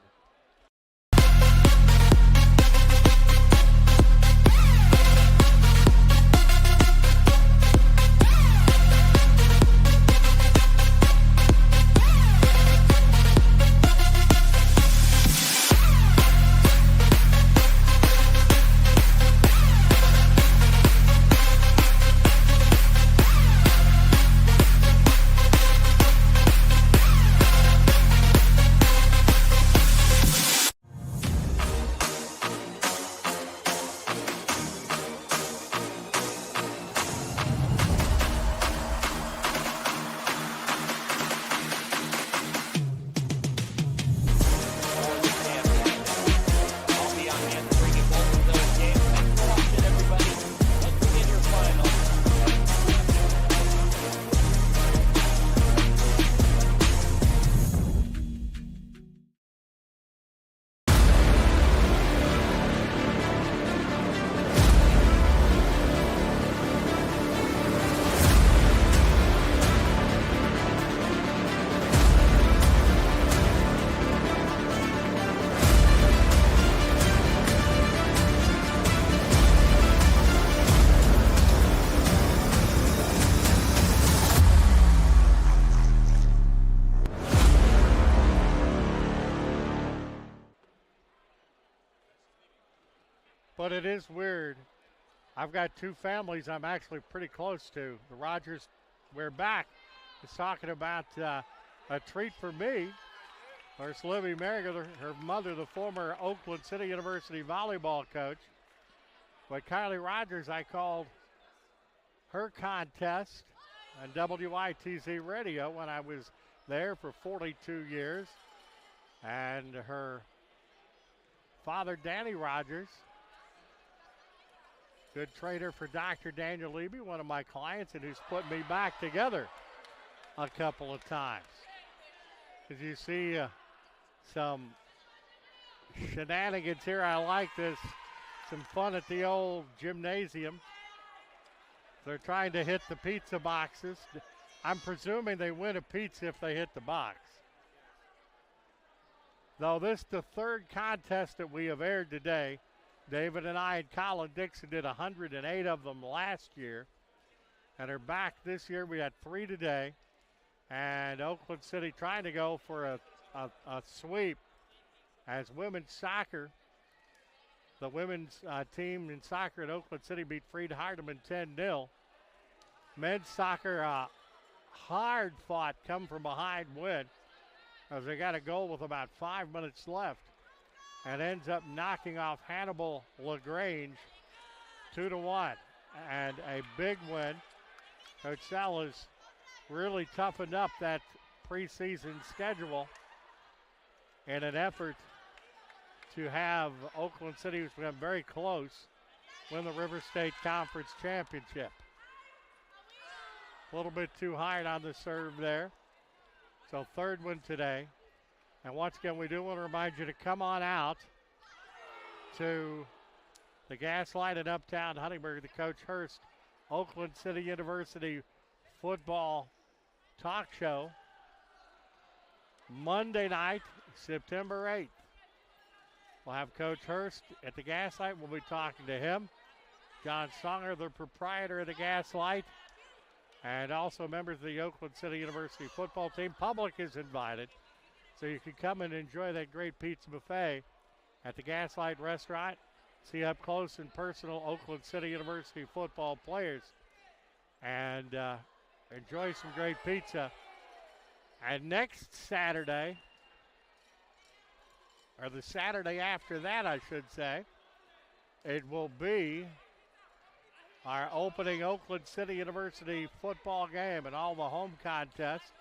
But it is weird. I've got two families I'm actually pretty close to. The Rogers, we're back, is talking about a treat for me. There's Libby Merriger, her mother, the former Oakland City University volleyball coach. But Kylie Rogers, I called her contest on WITZ radio when I was there for 42 years. And her father, Danny Rogers, good trainer for Dr. Daniel Levy, one of my clients, and who's put me back together a couple of times. As you see some shenanigans here, I like this. Some fun at the old gymnasium. They're trying to hit the pizza boxes. I'm presuming they win a pizza if they hit the box. Though this is the third contest that we have aired today. David and I and Colin Dixon did 108 of them last year and are back this year. We had 3 today. And Oakland City trying to go for a sweep as women's soccer. The women's team in soccer at Oakland City beat Freed Hardeman 10-0. Men's soccer, hard-fought, come-from-behind win as they got a goal with about 5 minutes left and ends up knocking off Hannibal LaGrange 2-1. And a big win. Coach Sell has really toughened up that preseason schedule in an effort to have Oakland City, who's become very close, win the River State Conference Championship. A little bit too high on the serve there. So third one today. And once again, we do want to remind you to come on out to the Gaslight in Uptown Huntingburg, the Coach Hurst Oakland City University football talk show Monday night, September 8th. We'll have Coach Hurst at the Gaslight. We'll be talking to him. John Songer, the proprietor of the Gaslight, and also members of the Oakland City University football team. Public is invited, so you can come and enjoy that great pizza buffet at the Gaslight Restaurant. See up close and personal Oakland City University football players and enjoy some great pizza. And next Saturday, or the Saturday after that, I should say, it will be our opening Oakland City University football game, and all the home contests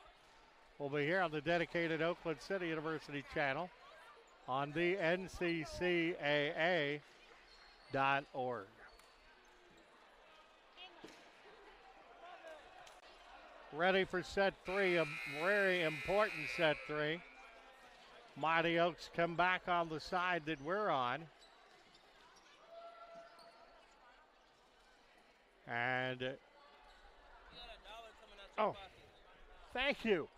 will be here on the dedicated Oakland City University channel on the NCCAA.org. Ready for set 3, a very important set 3. Mighty Oaks come back on the side that we're on. And, oh, thank you.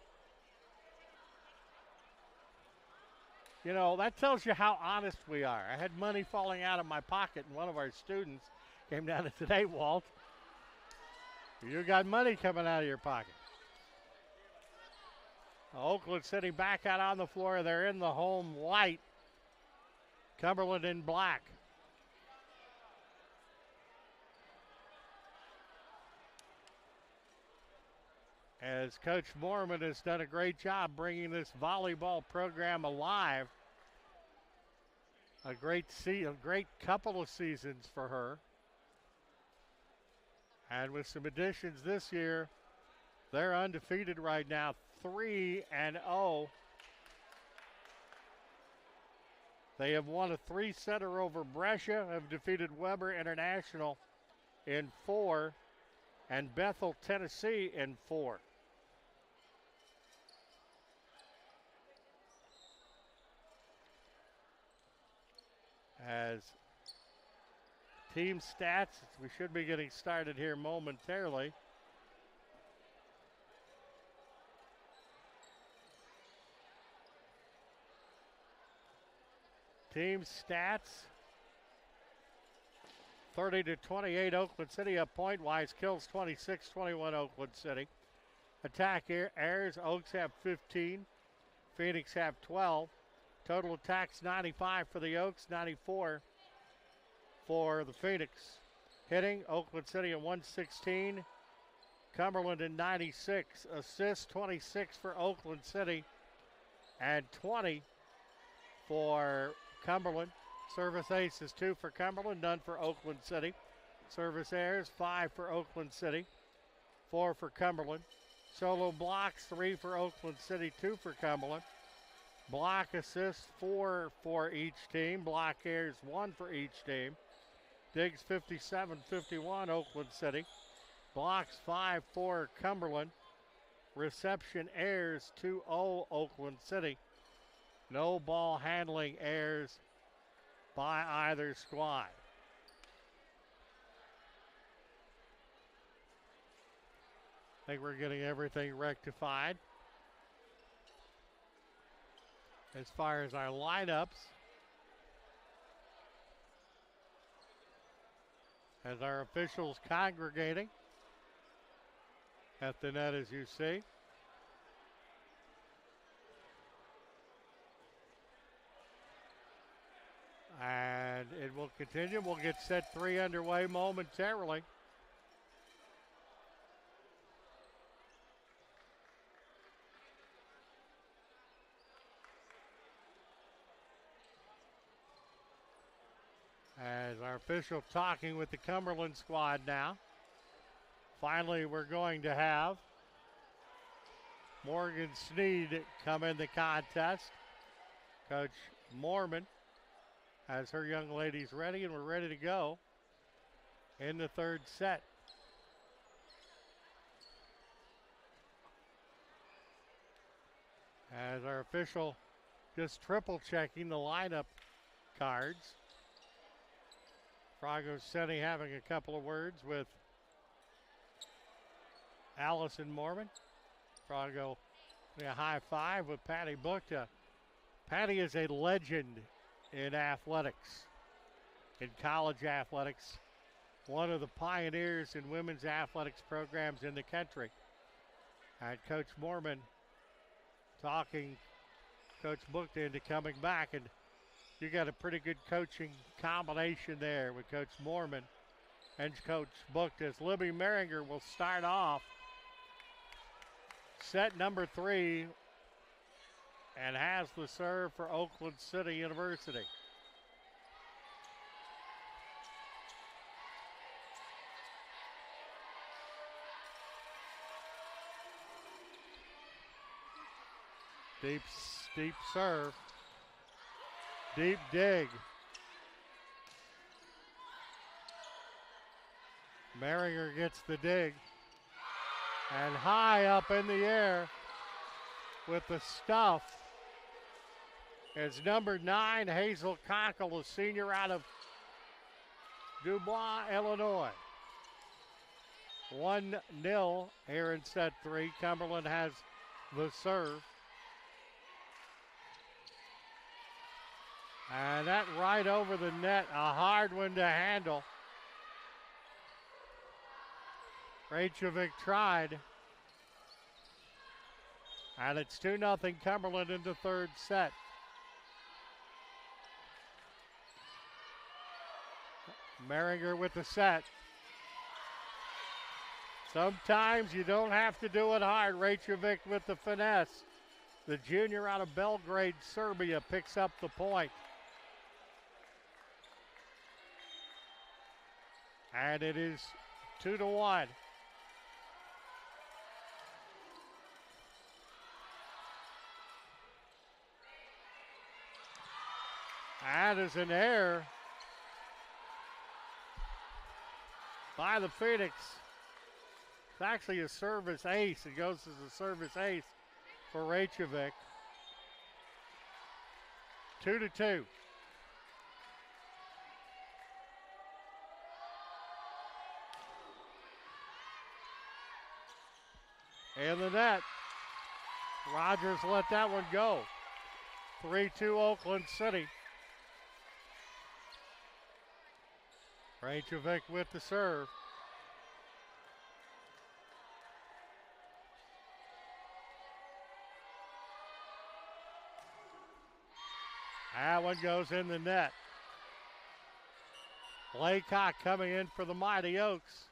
You know, that tells you how honest we are. I had money falling out of my pocket, and one of our students came down to today, Walt. You got money coming out of your pocket. Oakland City back out on the floor. They're in the home white. Cumberland in black. As Coach Mormon has done a great job bringing this volleyball program alive. A great couple of seasons for her. And with some additions this year, they're undefeated right now, 3-0. They have won a 3-setter over Brescia, have defeated Weber International in 4, and Bethel, Tennessee in 4. As team stats, we should be getting started here momentarily. Team stats, 30-28 Oakland City up point-wise. Kills 26-21 Oakland City. Attack errors, Oaks have 15. Phoenix have 12. Total attacks 95 for the Oaks, 94 for the Phoenix. Hitting, Oakland City at 116, Cumberland at 96. Assists, 26 for Oakland City and 20 for Cumberland. Service aces, 2 for Cumberland, none for Oakland City. Service errors, 5 for Oakland City, 4 for Cumberland. Solo blocks, 3 for Oakland City, 2 for Cumberland. Block assists, 4 for each team. Block errors, 1 for each team. Digs 57-51, Oakland City. Blocks 5 for Cumberland. Reception errors 2-0, Oakland City. No ball handling errors by either squad. I think we're getting everything rectified. As far as our lineups, as our officials congregating at the net, as you see. And it will continue. We'll get set 3 underway momentarily. As our official talking with the Cumberland squad now. Finally, we're going to have Morgan Sneed come in the contest. Coach Mormon has her young ladies ready, and we're ready to go in the third set. As our official just triple checking the lineup cards. Frago City having a couple of words with Allison Mormon. Frago a high five with Patty Bookta. Patty is a legend in athletics, in college athletics. One of the pioneers in women's athletics programs in the country. And Coach Mormon talking Coach Bookta into coming back, and you got a pretty good coaching combination there with Coach Mormon and Coach Bookta. As Libby Merringer will start off set number 3 and has the serve for Oakland City University. Deep serve. Deep dig. Merringer gets the dig. And high up in the air with the stuff is number 9, Hazel Conkle, a senior out of Dubois, Illinois. 1-0 here in set 3. Cumberland has the serve. And that right over the net, a hard one to handle. Reykjavik tried. And it's 2-0 Cumberland in the third set. Merringer with the set. Sometimes you don't have to do it hard. Reykjavik with the finesse. The junior out of Belgrade, Serbia, picks up the point. And it is 2-1. That is an error by the Phoenix. It's actually a service ace. It goes as a service ace for Reykjavik. 2-2. In the net. Rogers let that one go. 3-2 Oakland City. Reykjavik with the serve. That one goes in the net. Laycock coming in for the Mighty Oaks.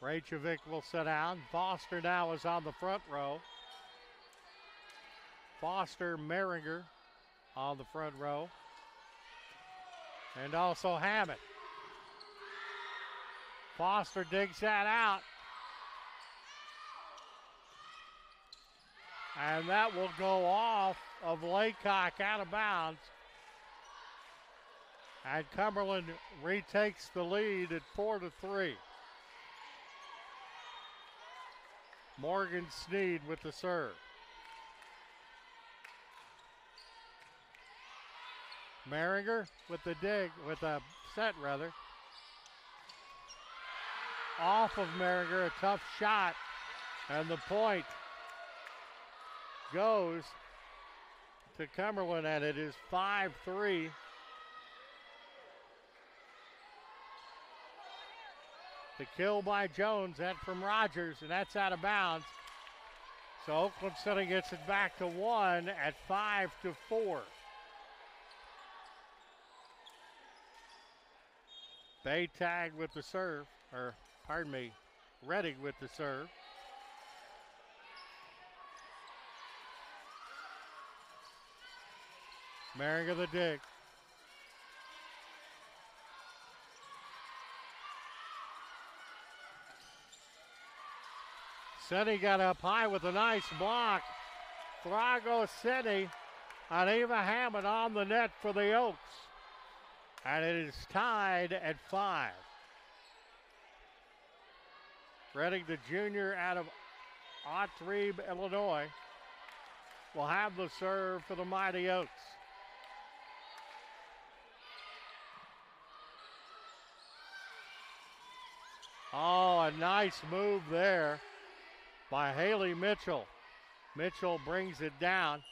Reykjavik will sit down. Foster now is on the front row. Foster, Merringer on the front row. And also Hammond. Foster digs that out. And that will go off of Laycock out of bounds. And Cumberland retakes the lead at 4-3. Morgan Sneed with the serve. Merringer with the dig, with a set rather. Off of Merringer, a tough shot, and the point goes to Cumberland, and it is 5-3. The kill by Jones, that from Rogers, and that's out of bounds. So Oakland City gets it back to 1 at 5-4. Baytag with the serve, or pardon me, Redding with the serve. Merringer the dig. City got up high with a nice block. Thrago City and Eva Hammond on the net for the Oaks. And it is tied at 5. Redding, the junior out of Autrebe, Illinois, will have the serve for the Mighty Oaks. Oh, a nice move there by Haley Mitchell. Mitchell brings it down.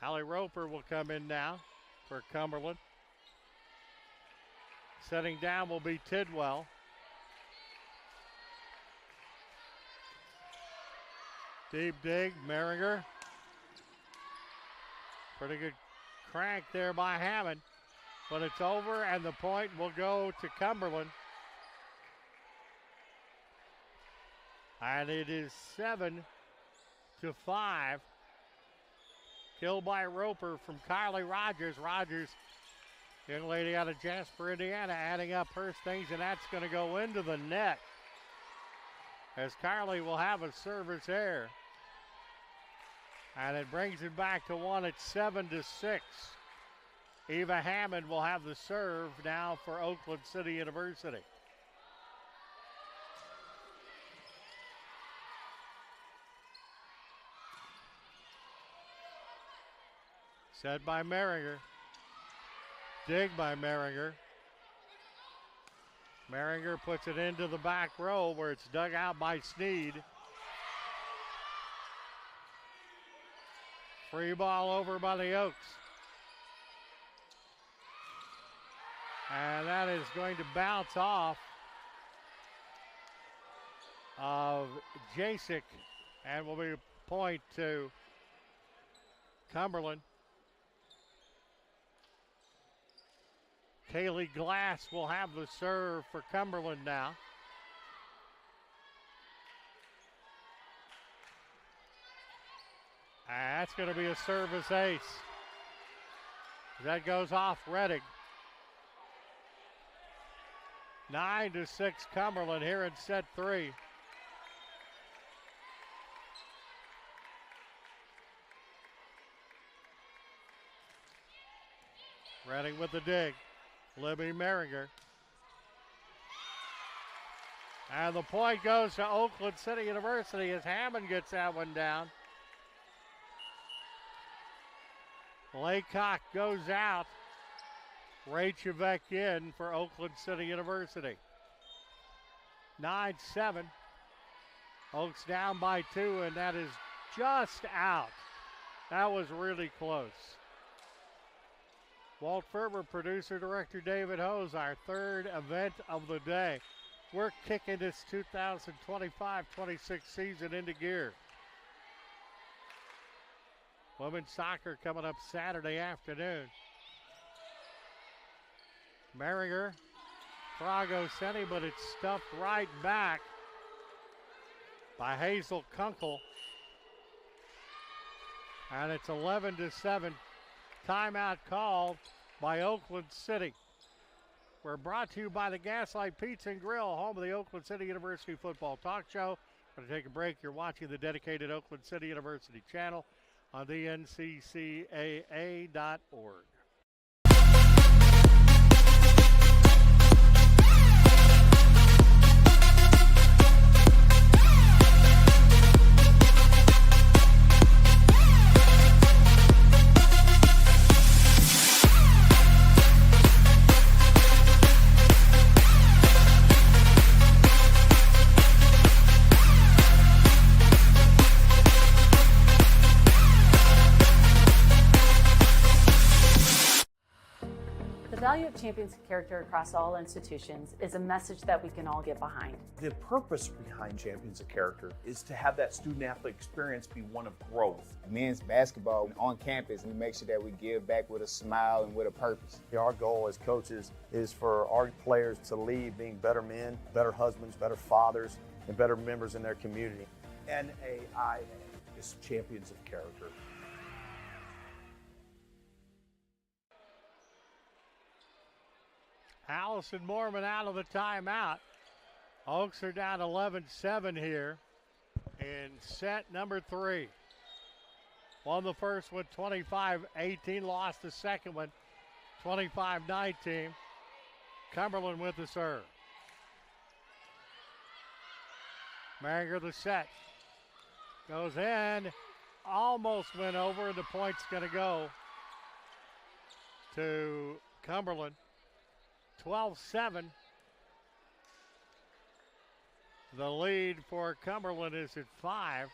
Allie Roper will come in now for Cumberland. Setting down will be Tidwell. Deep dig, Merringer. Pretty good crank there by Hammond, but it's over and the point will go to Cumberland. And it is 7-5. Kill by Roper from Kylie Rogers. Rogers, young lady out of Jasper, Indiana, adding up her things, and that's going to go into the net as Kylie will have a service error. And it brings it back to 1 at 7-6. Eva Hammond will have the serve now for Oakland City University. Set by Merringer. Dig by Merringer. Merringer puts it into the back row where it's dug out by Sneed. Free ball over by the Oaks. And that is going to bounce off of Jasek and will be a point to Cumberland. Kaylee Glass will have the serve for Cumberland now. That's going to be a service ace. That goes off Redding. 9-6 Cumberland here in set 3. Redding with the dig. Libby Merringer. And the point goes to Oakland City University as Hammond gets that one down. Laycock goes out. Reykjavik in for Oakland City University. 9-7. Oaks down by 2, and that is just out. That was really close. Walt Ferber, producer, director David Hose, our third event of the day. We're kicking this 2025-26 season into gear. Women's soccer coming up Saturday afternoon. Merringer, Frago Ceni, but it's stuffed right back by Hazel Kunkel. And it's 11-7. Timeout called by Oakland City. We're brought to you by the Gaslight Pizza and Grill, home of the Oakland City University football talk show. We're going to take a break. You're watching the dedicated Oakland City University channel on the nccaa.org. The value of champions character across all institutions is a message that we can all get behind. The purpose behind Champions of Character is to have that student-athlete experience be one of growth. Men's basketball on campus, we make sure that we give back with a smile and with a purpose. Our goal as coaches is for our players to leave being better men, better husbands, better fathers, and better members in their community. NAIA is Champions of Character. Allison Mormon out of the timeout. Oaks are down 11-7 here in set number 3. Won the first one 25-18, lost the second one 25-19. Cumberland with the serve. Merringer the set. Goes in, almost went over, and the point's going to go to Cumberland. 12-7. The lead for Cumberland is at 5.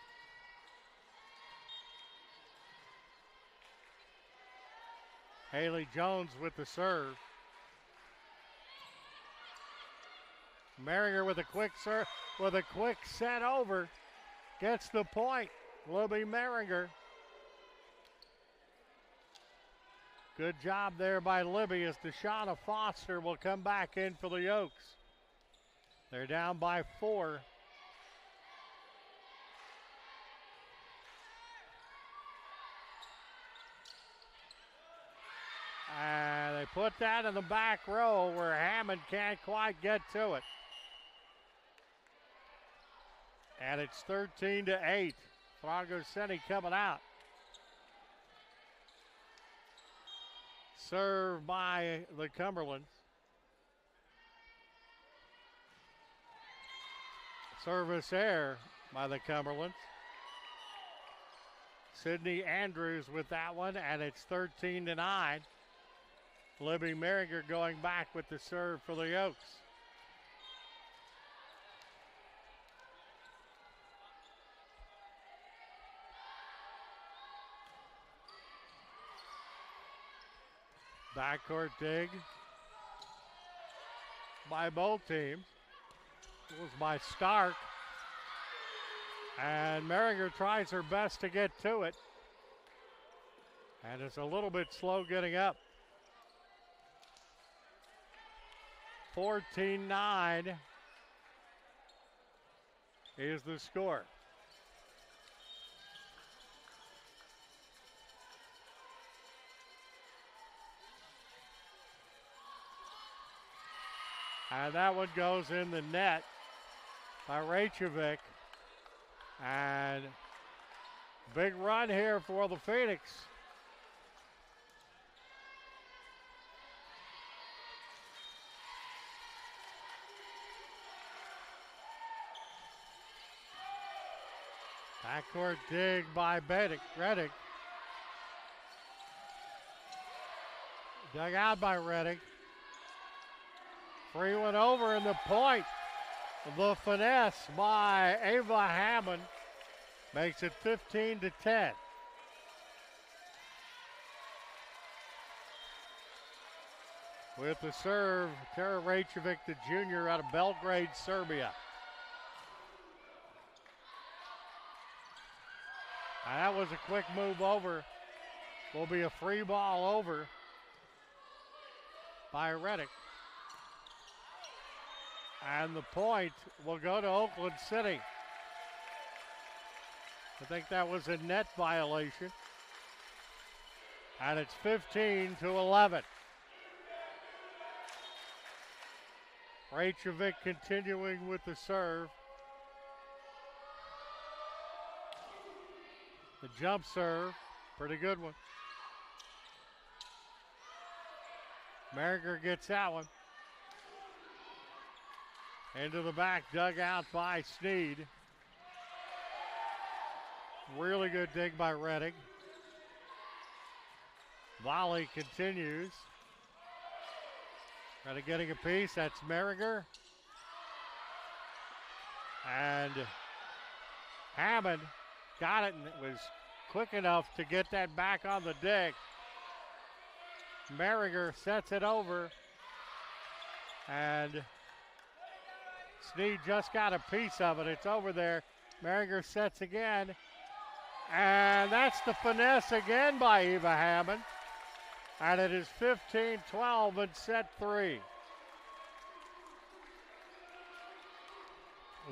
Haley Jones with the serve. Merringer with a quick serve, with a quick set over. Gets the point. Libby Merringer. Good job there by Libby as Deshauna Foster will come back in for the Oaks. They're down by 4. And they put that in the back row where Hammond can't quite get to it. And it's 13-8. Frago Ceni coming out. Served by the Cumberlands. Service error by the Cumberlands. Sydney Andrews with that one, and it's 13-9. Libby Merringer going back with the serve for the Oaks. Backcourt dig by both teams. It was by Stark. And Merringer tries her best to get to it. And it's a little bit slow getting up. 14-9 is the score. And that one goes in the net by Reykjavik. And big run here for the Phoenix. Backcourt dig by Reddick. Dug out by Reddick. Free one over in the point. The finesse by Ava Hammond makes it 15-10. With the serve, Tara Reykjavik, the junior out of Belgrade, Serbia. And that was a quick move over. Will be a free ball over by Reddick. And the point will go to Oakland City. I think that was a net violation. And it's 15-11. Rachevik continuing with the serve. The jump serve, pretty good one. Merriger gets that one. Into the back, dug out by Sneed. Really good dig by Reddick. Volley continues. Reddick getting a piece, that's Merriger. And Hammond got it and it was quick enough to get that back on the deck. Merriger sets it over. And Sneed just got a piece of it. It's over there. Merriger sets again. And that's the finesse again by Eva Hammond. And it is 15-12 in set 3.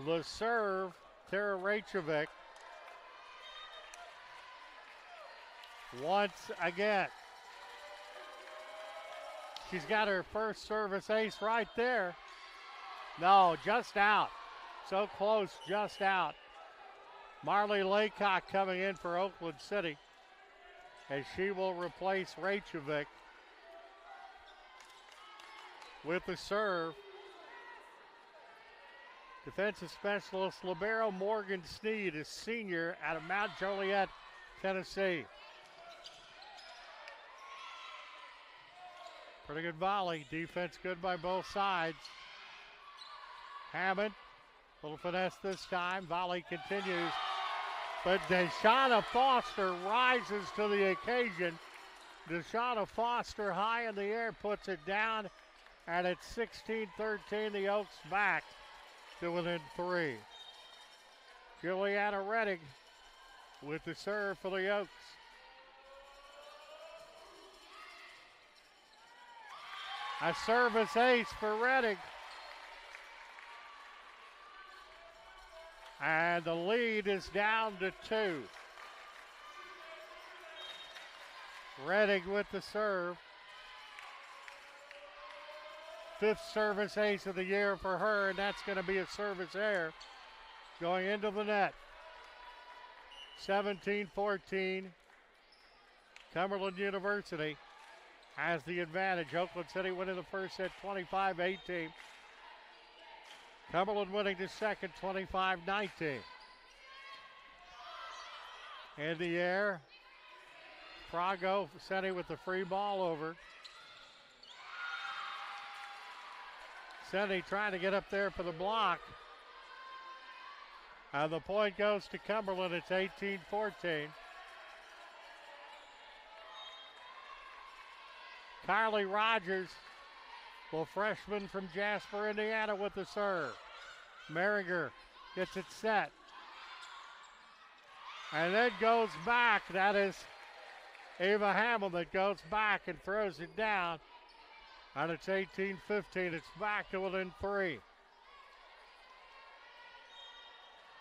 The serve, Tara Rachevik. Once again. She's got her first service ace right there. No, just out. So close, just out. Marley Laycock coming in for Oakland City as she will replace Rachevik with the serve. Defensive specialist libero Morgan Sneed is senior out of Mount Joliet, Tennessee. Pretty good volley. Defense good by both sides. Hammond, little finesse this time. Volley continues. But Deshauna Foster rises to the occasion. Deshauna Foster high in the air puts it down. And it's 16-13. The Oaks back to within 3. Juliana Reddick with the serve for the Oaks. A service ace for Reddick. And the lead is down to 2. Reddick with the serve. 5th service ace of the year for her, and that's going to be a service error going into the net. 17-14. Cumberland University has the advantage. Oakland City winning the first set 25-18. Cumberland winning the second 25-19. In the air, Frago City with the free ball over. City trying to get up there for the block. And the point goes to Cumberland. It's 18-14. Carly Rogers, the freshman from Jasper, Indiana, with the serve. Merriger gets it set. And then goes back. That is Ava Hamill that goes back and throws it down. And it's 18-15. It's back to within 3.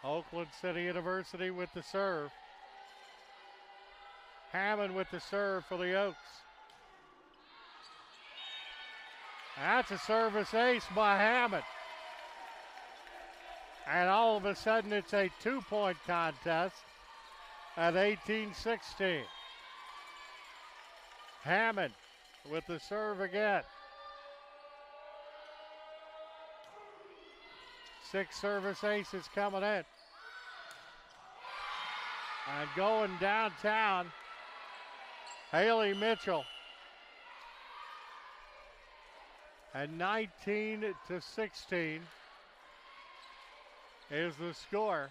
Oakland City University with the serve. Hammond with the serve for the Oaks. That's a service ace by Hammond. And all of a sudden it's a 2-point contest at 18-16. Hammond with the serve again. 6 service aces coming in. And going downtown, Haley Mitchell. And 19-16 is the score.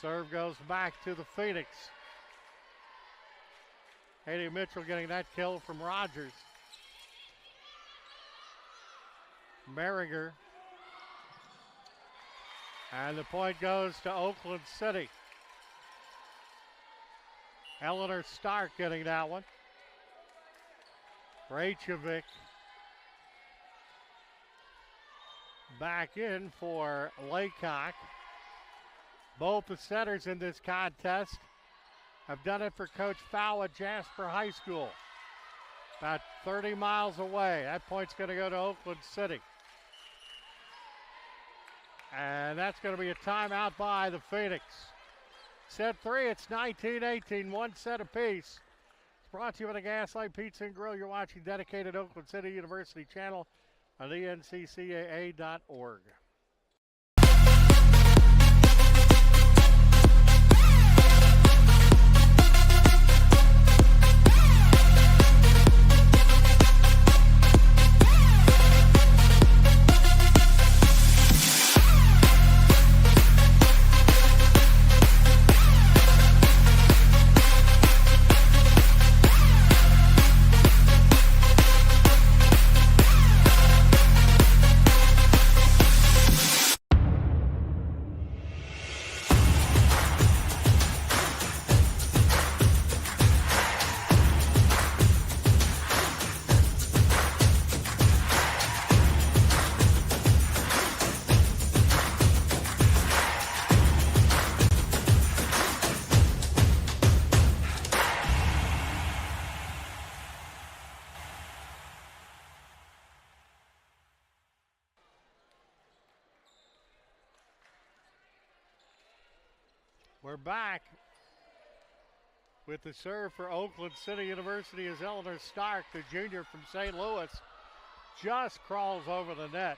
Serve goes back to the Phoenix. Haley Mitchell getting that kill from Rogers. Merriger. And the point goes to Oakland City. Eleanor Stark getting that one. Rachevik. back in for Laycock. Both the centers in this contest have done it for Coach Fowl at Jasper High School. About 30 miles away. That point's going to go to Oakland City. And that's going to be a timeout by the Phoenix. Set 3, it's 19-18, one set apiece. It's brought to you by the Gaslight Pizza and Grill. You're watching dedicated Oakland City University channel on eNCCAA.org. We're back with the serve for Oakland City University as Eleanor Stark, the junior from St. Louis, just crawls over the net.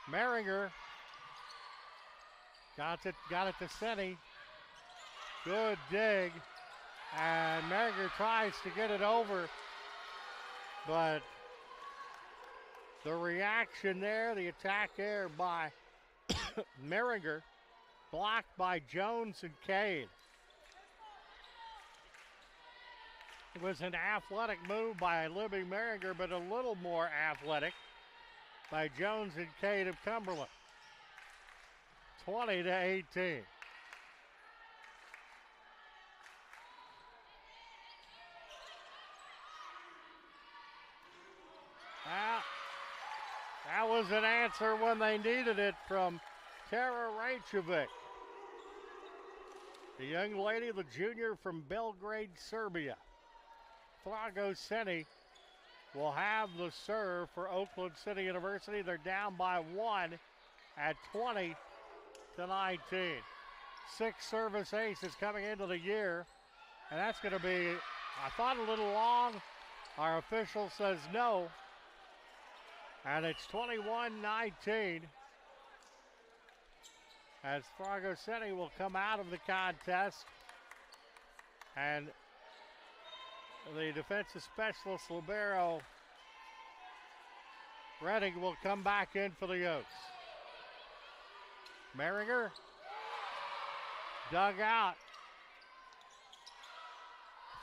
Merringer got it to Senni. Good dig. And Merringer tries to get it over, but the reaction there, the attack there by Merringer, blocked by Jones and Cade. It was an athletic move by Libby Merringer, but a little more athletic by Jones and Cade of Cumberland. 20-18. That was an answer when they needed it from Tara Rajcevic, the young lady, the junior from Belgrade, Serbia. Thrago Senni will have the serve for Oakland City University. They're down by 1 at 20-19. 6 service aces coming into the year, and that's going to be, I thought, a little long. Our official says no, and it's 21-19. As Thrago Senni will come out of the contest, and the defensive specialist libero Redding will come back in for the Oaks. Merringer dug out.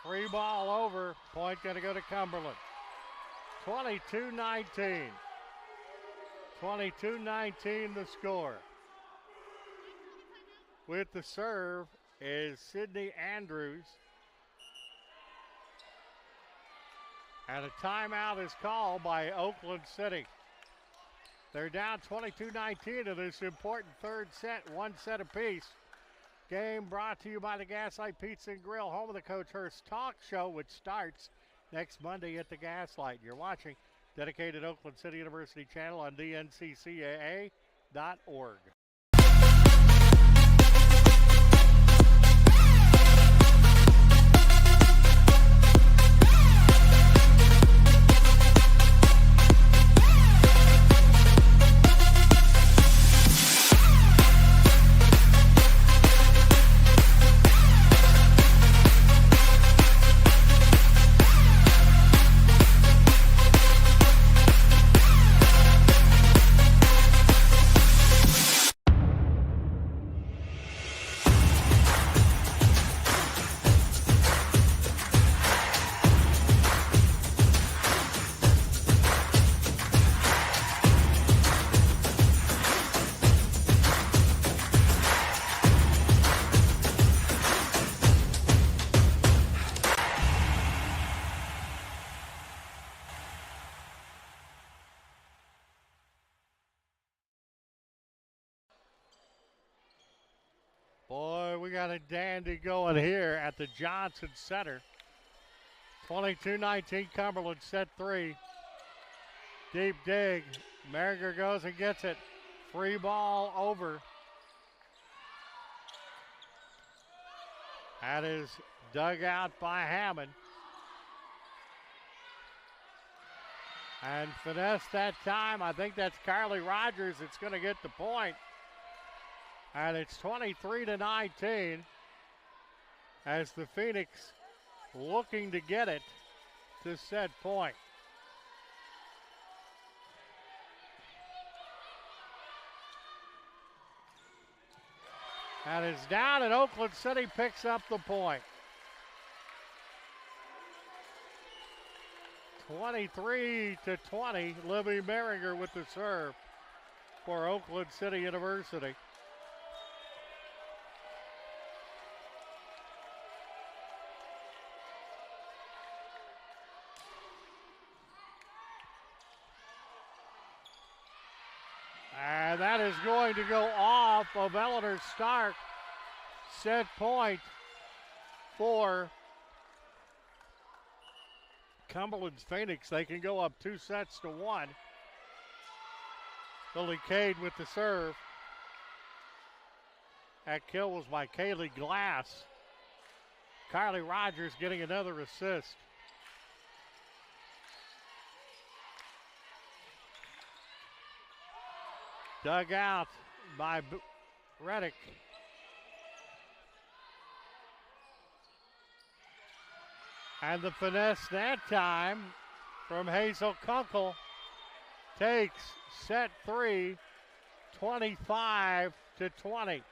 Free ball over. Point going to go to Cumberland. 22-19. 22-19 the score. With the serve is Sydney Andrews. And a timeout is called by Oakland City. They're down 22-19 in this important third set, one set apiece. Game brought to you by the Gaslight Pizza and Grill, home of the Coach Hurst Talk Show, which starts next Monday at the Gaslight. You're watching dedicated Oakland City University channel on DNCCAA.org. Boy, we got a dandy going here at the Johnson Center. 22-19 Cumberland, set 3. Deep dig. Merringer goes and gets it. Free ball over. That is dug out by Hammond. And finesse that time. I think that's Carly Rogers that's going to get the point. And it's 23-19 as the Phoenix looking to get it to set point. And it's down, and Oakland City picks up the point. 23-20, Libby Merringer with the serve for Oakland City University. And that is going to go off of Eleanor Stark. Set point for Cumberland's Phoenix. They can go up 2-1. Lily Cade with the serve. That kill was by Kaylee Glass. Carly Rogers getting another assist. Dug out by Reddick. And the finesse that time from Hazel Kunkel takes set 3, 25-20.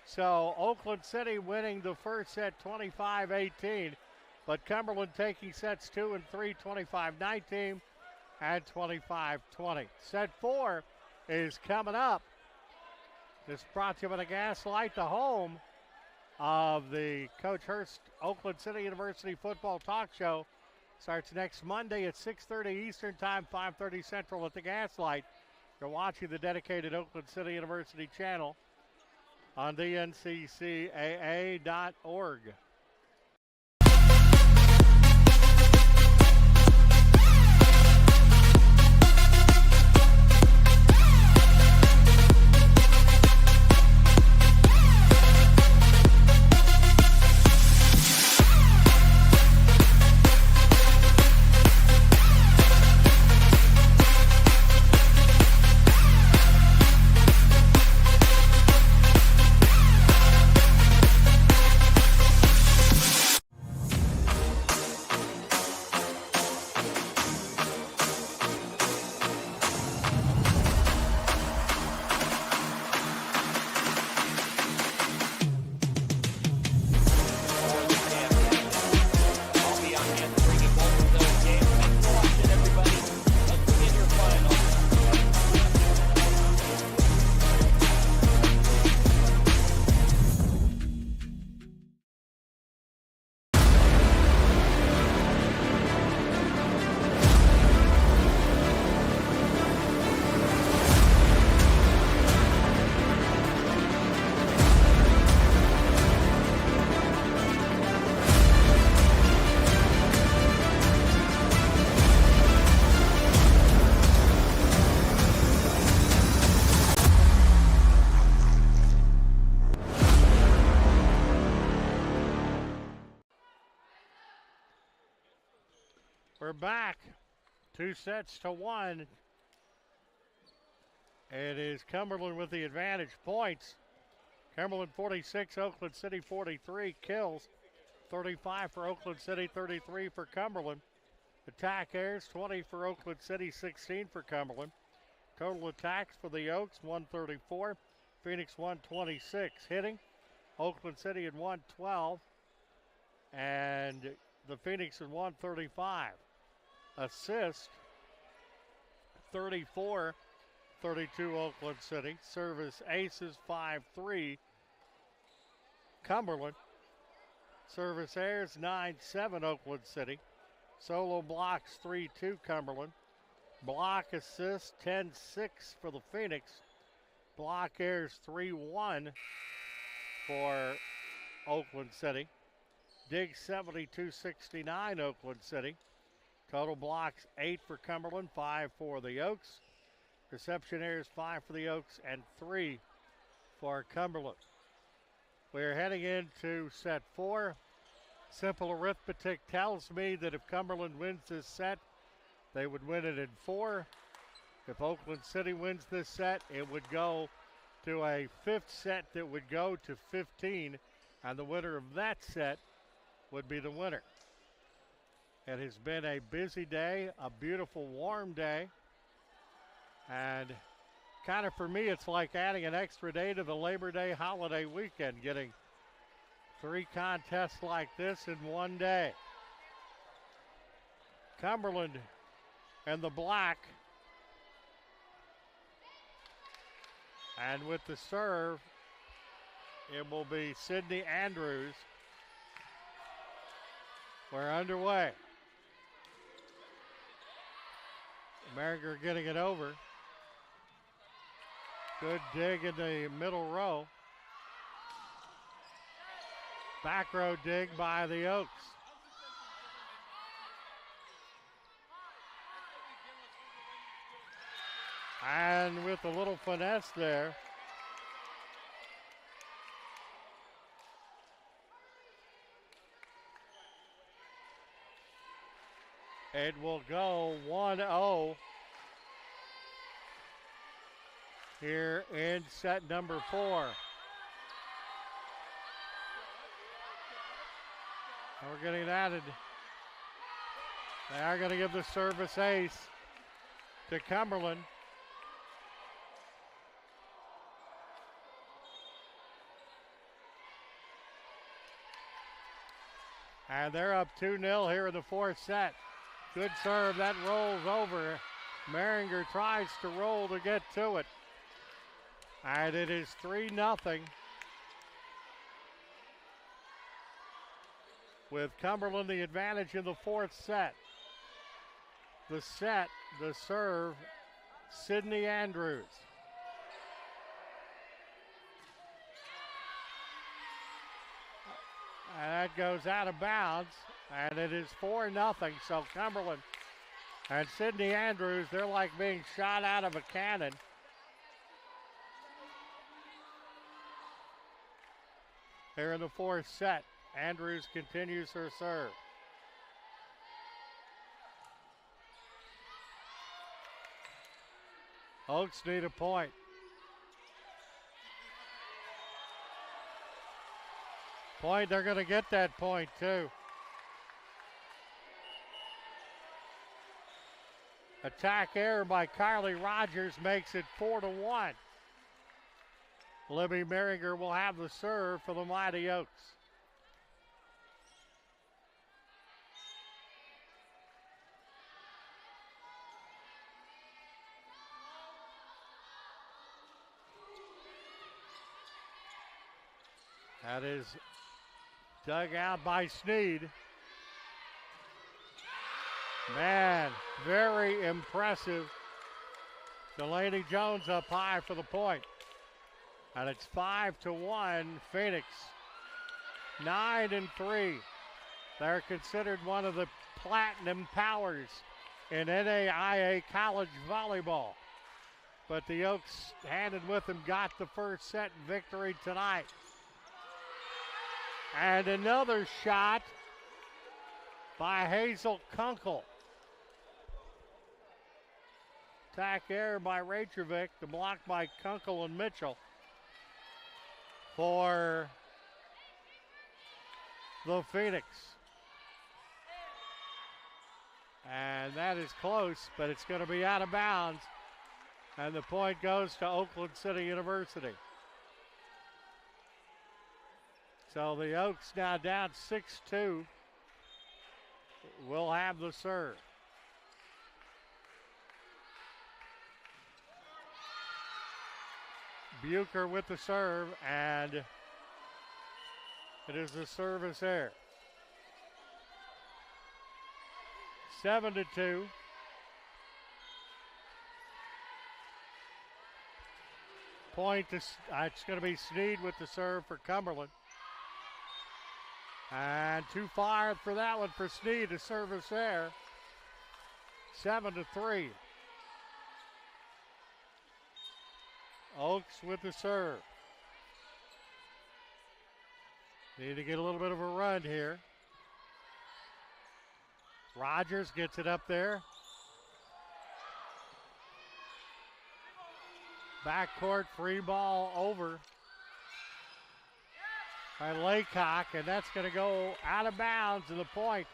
So Oakland City winning the first set 25-18, but Cumberland taking sets 2 and 3, 25-19 and 25-20. Set 4 is coming up. This brought to you by the Gaslight, the home of the Coach Hurst Oakland City University football talk show. Starts next Monday at 6:30 Eastern Time, 5:30 Central at the Gaslight. You're watching the dedicated Oakland City University channel on dnccaa.org. We're back 2-1. It is Cumberland with the advantage points. Cumberland 46, Oakland City 43. Kills 35 for Oakland City, 33 for Cumberland. Attack airs 20 for Oakland City, 16 for Cumberland. Total attacks for the Oaks 134, Phoenix 126. Hitting Oakland City at 112 and the Phoenix at 135. Assist 34, 32 Oakland City. Service aces 5-3 Cumberland. Service airs 9-7 Oakland City. Solo blocks 3-2 Cumberland. Block assist 10-6 for the Phoenix. Block airs 3-1 for Oakland City. Dig 72-69 Oakland City. Total blocks 8 for Cumberland, 5 for the Oaks. Reception errors 5 for the Oaks and 3 for Cumberland. We're heading into set 4. Simple arithmetic tells me that if Cumberland wins this set, they would win it in 4. If Oakland City wins this set, it would go to a 5th set that would go to 15, and the winner of that set would be the winner. It has been a busy day, a beautiful warm day, and kind of for me it's like adding an extra day to the Labor Day holiday weekend, getting 3 contests like this in one day. Cumberland and the black, and with the serve it will be Sydney Andrews. We're underway. Merringer getting it over. Good dig in the middle row. Back row dig by the Oaks. And with a little finesse there, it will go 1-0 here in set number 4. And we're getting it added. They are going to give the service ace to Cumberland. And they're up 2-0 here in the 4th set. Good serve, that rolls over. Merringer tries to roll to get to it. And it is 3-0. With Cumberland the advantage in the 4th set. The serve, Sydney Andrews. And that goes out of bounds, and it is 4-0. So Cumberland and Sydney Andrews, they're like being shot out of a cannon. Here in the 4th set, Andrews continues her serve. Oaks need a point. Point, they're going to get that point too. Attack error by Carly Rogers makes it 4-1. Libby Merringer will have the serve for the Mighty Oaks. That is dug out by Sneed. Man, very impressive. Delaney Jones up high for the point. And it's 5-1 Phoenix. 9-3. They're considered one of the platinum powers in NAIA college volleyball. But the Oaks, hand in with them, got the first set victory tonight. And another shot by Hazel Kunkel. Attack error by Rachovic, the block by Kunkel and Mitchell for the Phoenix. And that is close, but it's going to be out of bounds. And the point goes to Oakland City University. So the Oaks now down 6-2. Will have the serve. Bucher with the serve, and it is a service error. 7-2. point, it's going to be Sneed with the serve for Cumberland. And too far for that one for Sneed to service there. 7-3. Oaks with the serve. Need to get a little bit of a run here. Rogers gets it up there. Backcourt free ball over by Laycock, and that's going to go out of bounds, and the point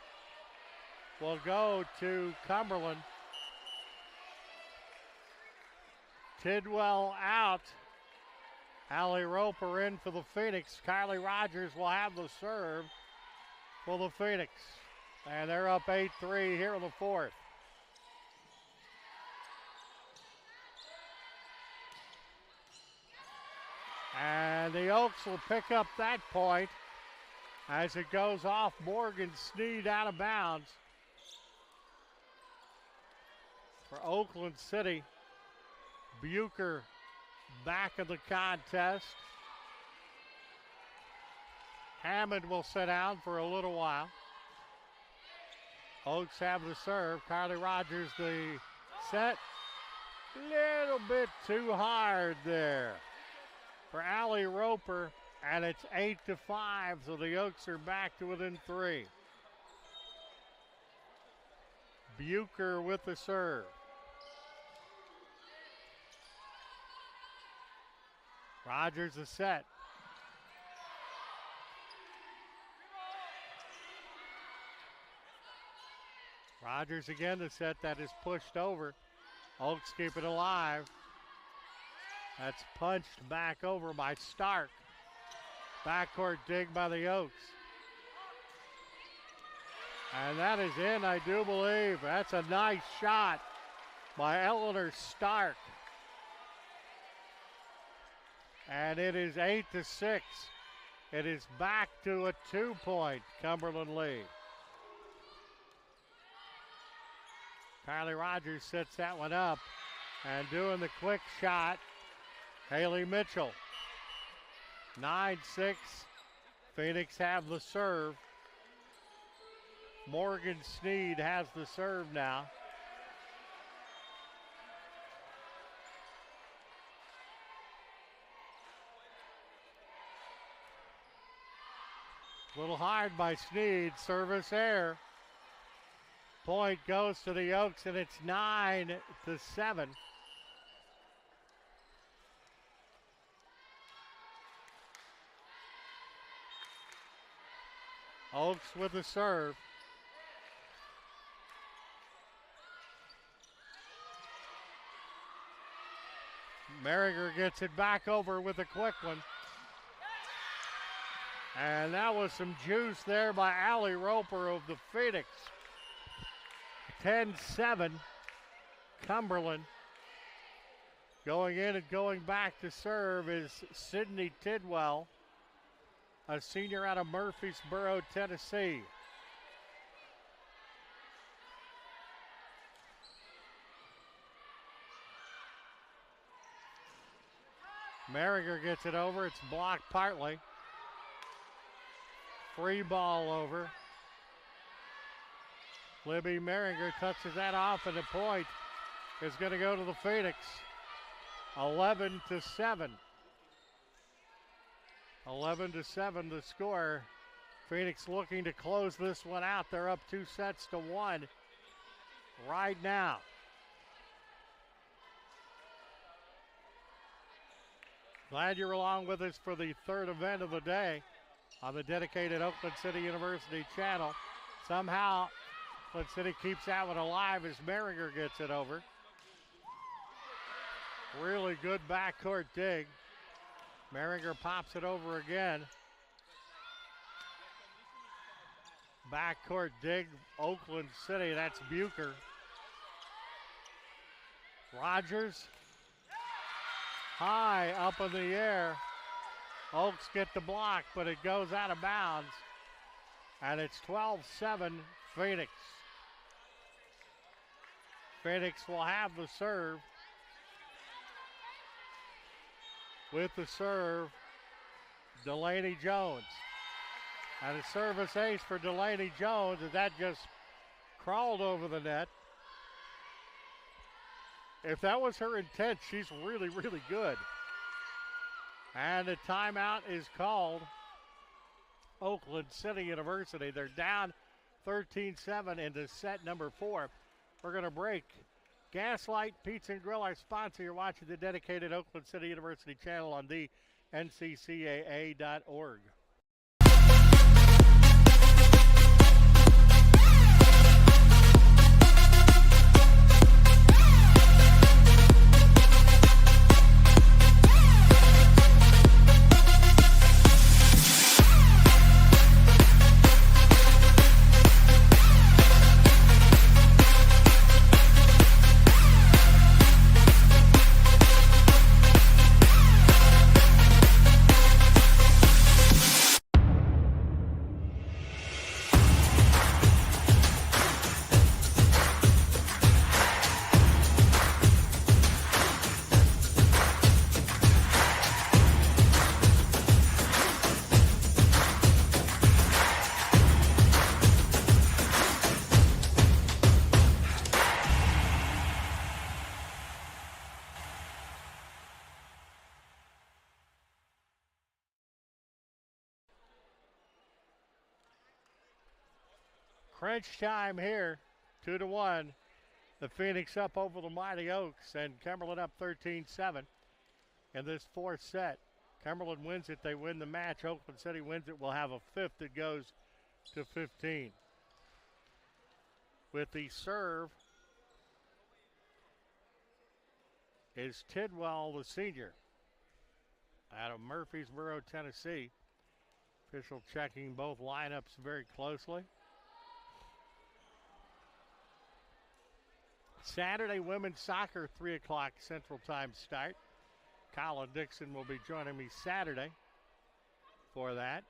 will go to Cumberland. Tidwell out. Allie Roper in for the Phoenix. Kylie Rogers will have the serve for the Phoenix. And they're up 8-3 here in the fourth. And the Oaks will pick up that point as it goes off Morgan Sneed out of bounds. For Oakland City, Bucher back in the contest. Hammond will sit down for a little while. Oaks have the serve. Kylie Rogers the set. Little bit too hard there for Allie Roper, and it's 8-5, so the Oaks are back to within 3. Bucher with the serve. Rogers the set. Rogers again the set that is pushed over. Oaks keep it alive. That's punched back over by Stark. Backcourt dig by the Oaks. And that is in, I do believe. That's a nice shot by Eleanor Stark. And it is 8-6. It is back to a 2-point Cumberland lead. Kylie Rogers sets that one up. And doing the quick shot, Haley Mitchell. 9-6. Phoenix have the serve. Morgan Sneed has the serve now. A little hard by Sneed. Service error. Point goes to the Oaks, and it's 9-7. Oaks with the serve. Merringer gets it back over with a quick one. And that was some juice there by Allie Roper of the Phoenix. 10-7, Cumberland. Going in and going back to serve is Sydney Tidwell, a senior out of Murfreesboro, Tennessee. Merringer gets it over. It's blocked partly. Free ball over. Libby Merringer touches that off, and the point is going to go to the Phoenix. 11-7. 11-7 the score. Phoenix looking to close this one out. They're up 2-1 right now. Glad you're along with us for the third event of the day on the dedicated Oakland City University channel. Somehow, Oakland City keeps that one alive as Merringer gets it over. Really good backcourt dig. Merringer pops it over again. Backcourt dig, Oakland City, that's Bucher. Rogers, high up in the air. Oaks get the block, but it goes out of bounds. And it's 12-7 Phoenix. Phoenix will have the serve. with the serve, Delaney Jones. And a service ace for Delaney Jones, and that just crawled over the net. If that was her intent, she's really, really good. And a timeout is called. Oakland City University. They're down 13-7 into set number 4. We're going to break. Gaslight Pizza and Grill, our sponsor. You're watching the dedicated Oakland City University channel on the nccaa.org. Crunch time here, 2-1. The Phoenix up over the Mighty Oaks, and Cumberland up 13-7 in this fourth set. Cumberland wins it, they win the match. Oakland City wins it, we'll have a fifth that goes to 15. With the serve is Tidwell, the senior, out of Murfreesboro, Tennessee. Official checking both lineups very closely. Saturday women's soccer, 3 o'clock Central Time start. Colin Dixon will be joining me Saturday for that.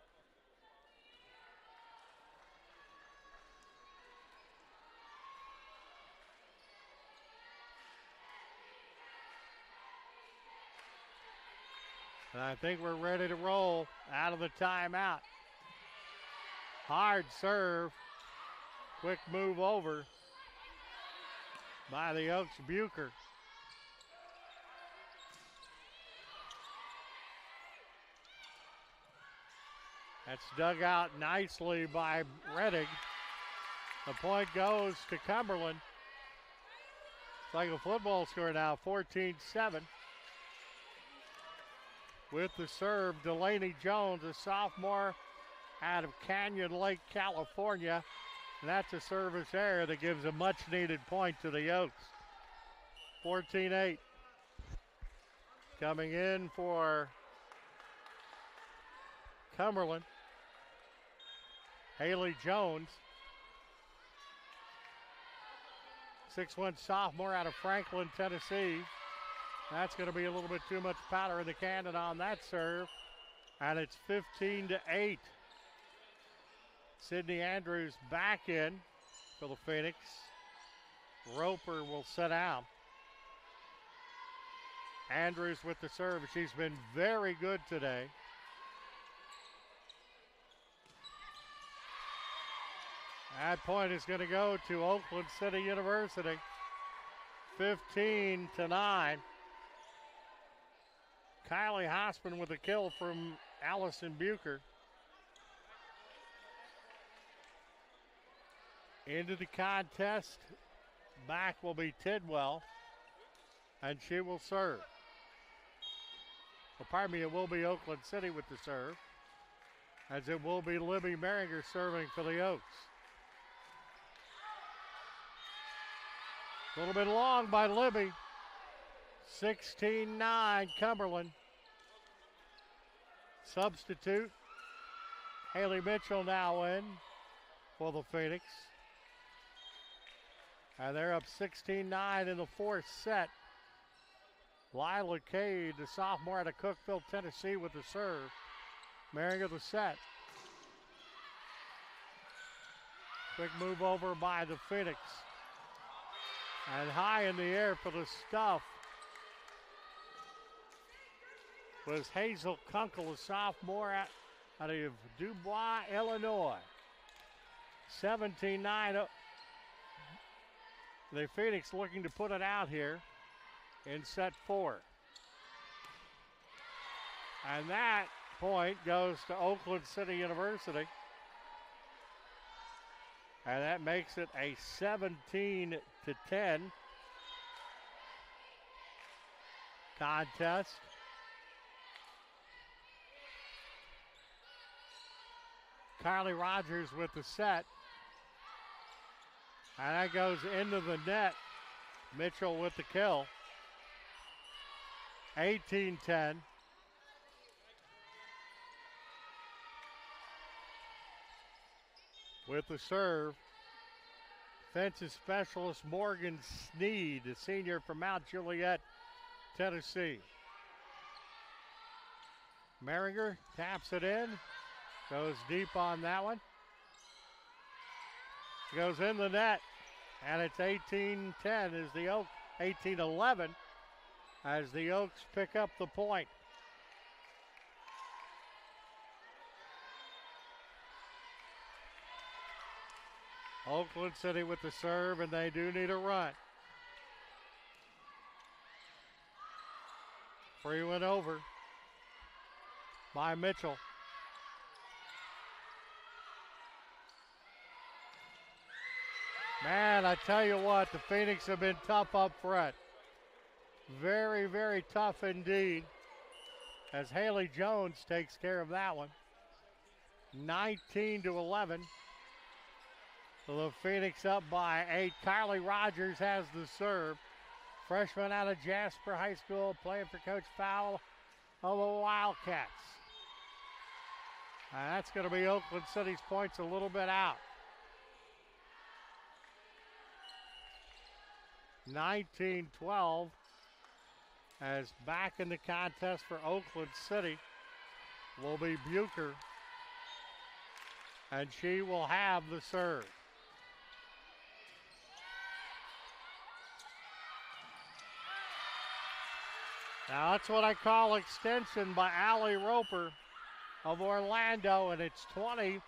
And I think we're ready to roll out of the timeout. Hard serve. Quick move over by the Oaks Bucher. That's dug out nicely by Rettig. The point goes to Cumberland. It's like a football score now, 14-7. With the serve, Delaney Jones, a sophomore out of Canyon Lake, California. And that's a service error that gives a much-needed point to the Oaks. 14-8. Coming in for Cumberland, Haley Jones. 6'1" sophomore out of Franklin, Tennessee. That's going to be a little bit too much powder in the cannon on that serve. And it's 15-8. Sydney Andrews back in for the Phoenix. Roper will sit out. Andrews with the serve. She's been very good today. That point is going to go to Oakland City University. 15-9. Kylie Hossman with a kill from Allison Bucher. Into the contest, back will be Tidwell, and she will serve. Well, pardon me, it will be Oakland City with the serve, as it will be Libby Merringer serving for the Oaks. A little bit long by Libby. 16-9 Cumberland. Substitute, Haley Mitchell now in for the Phoenix. And they're up 16-9 in the fourth set. Lila Cade, the sophomore out of Cookeville, Tennessee, with the serve. Merringer the set. Quick move over by the Phoenix. And high in the air for the stuff was Hazel Kunkel, a sophomore out of Dubois, Illinois. 17-9. The Phoenix looking to put it out here in set 4. And that point goes to Oakland City University. And that makes it a 17-10 contest. Carly Rogers with the set. And that goes into the net. Mitchell with the kill. 18-10. With the serve, fences specialist Morgan Sneed, a senior from Mount Juliet, Tennessee. Merringer taps it in, goes deep on that one. Goes in the net, and it's 18-10 as the Oaks, 18-11 as the Oaks pick up the point. Oakland City with the serve, and they do need a run. Free went over by Mitchell. Man, I tell you what, the Phoenix have been tough up front. Very, very tough indeed. As Haley Jones takes care of that one. 19-11. The Phoenix up by 8. Carly Rogers has the serve. Freshman out of Jasper High School, playing for Coach Fowle of the Wildcats. That's going to be Oakland City's points a little bit out. 19-12 as back in the contest for Oakland City will be Bucher, and she will have the serve. Now that's what I call extension by Allie Roper of Orlando, and it's 20-12,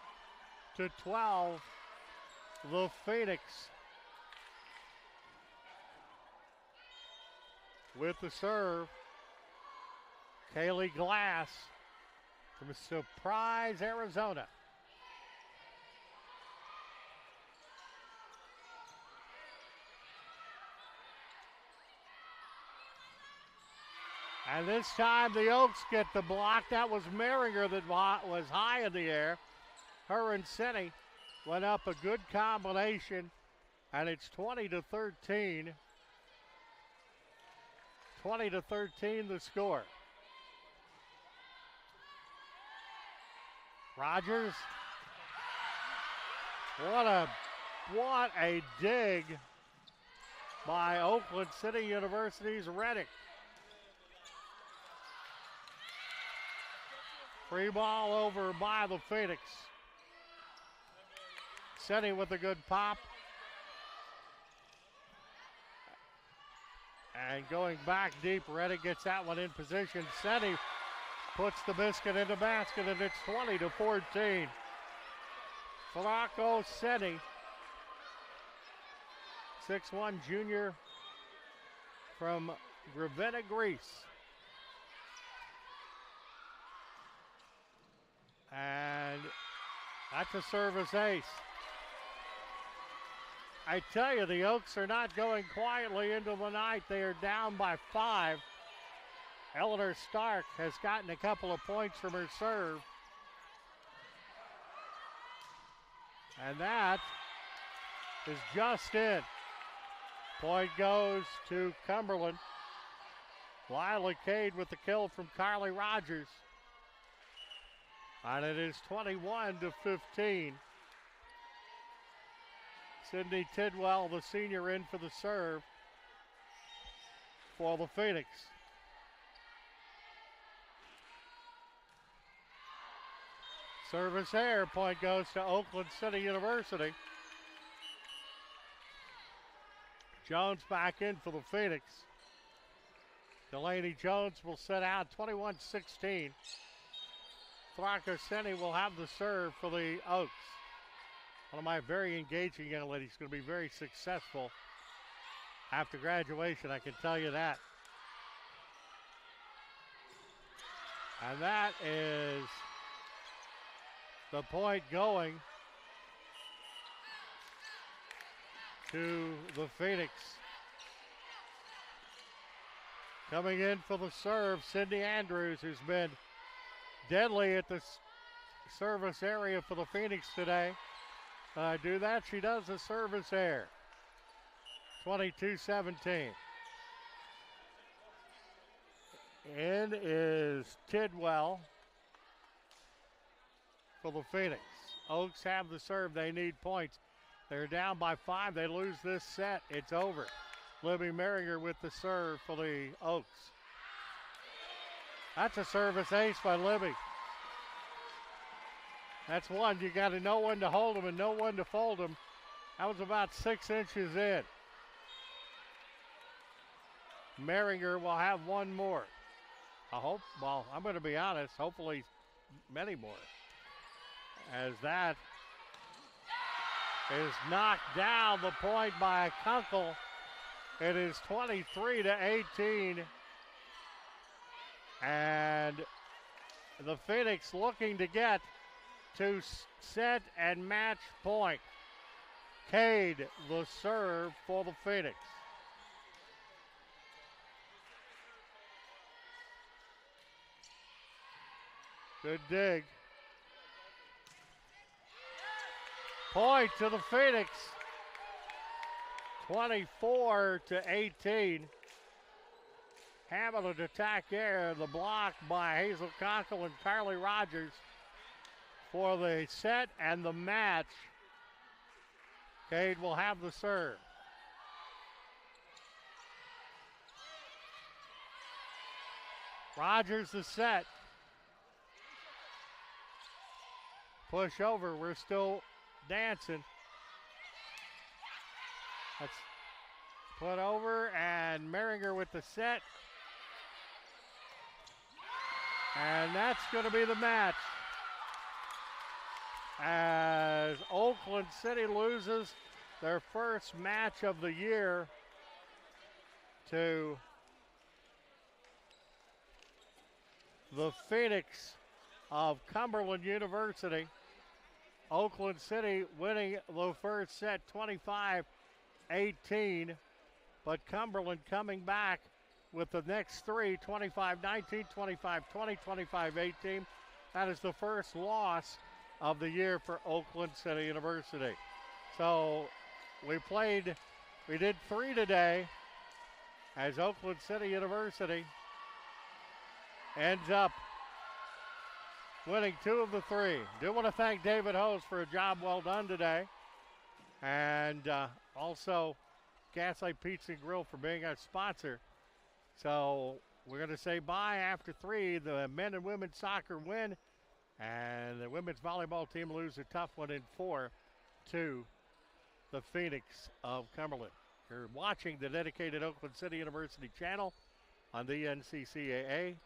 the Phoenix. With the serve, Kaylee Glass from Surprise, Arizona. And this time the Oaks get the block. That was Merringer that was high in the air. Her and Senni went up a good combination, and it's 20-13. 20-13 the score. Rogers. What a dig by Oakland City University's Reddick. Free ball over by the Phoenix. Senni with a good pop. And going back deep, Reddick gets that one in position. Senni puts the biscuit in the basket, and it's 20-14. Flacco Senni, 6'1" junior from Ravenna, Greece. And that's a service ace. I tell you, the Oaks are not going quietly into the night. They are down by 5. Eleanor Stark has gotten a couple of points from her serve. And that is just in. Point goes to Cumberland. Lila Cade with the kill from Carly Rogers. And it is 21-15. Sydney Tidwell, the senior, in for the serve for the Phoenix. Service error, point goes to Oakland City University. Jones back in for the Phoenix. Delaney Jones will sit out 21-16. Thrakoseni will have the serve for the Oaks. One of my very engaging young ladies, going to be very successful after graduation, I can tell you that. And that is the point going to the Phoenix. Coming in for the serve, Cindy Andrews, who's been deadly at the service area for the Phoenix today. Do that, she does the service air. 22-17. In is Tidwell for the Phoenix. Oaks have the serve. They need points. They're down by 5. They lose this set. It's over. Libby Merringer with the serve for the Oaks. That's a service ace by Libby. That's one. You got to know when to hold them and know when to fold them. That was about 6 inches in. Merringer will have one more. I hope, well, I'm going to be honest, hopefully many more. As that is knocked down the point by Kunkel. It is 23-18. And the Phoenix looking to get to set and match point. Cade the serve for the Phoenix. Good dig. Point to the Phoenix. 24-18. Hamilton attack there. The block by Hazel Conkle and Carly Rogers for the set and the match. Cade will have the serve. Rogers the set. Push over. We're still dancing. Let's put over, and Merringer with the set. And that's going to be the match. As Oakland City loses their first match of the year to the Phoenix of Cumberland University. Oakland City winning the first set 25-18, but Cumberland coming back with the next three, 25-19, 25-20, 25-18. That is the first loss of the year for Oakland City University. So we did 3 today as Oakland City University ends up winning 2 of the 3. Do want to thank David Hose for a job well done today. And also Gaslight Pizza and Grill for being our sponsor. So we're going to say bye after 3. The men and women's soccer win. And the women's volleyball team lose a tough one in 4 to the Phoenix of Cumberland. You're watching the dedicated Oakland City University channel on the NCCAA.org.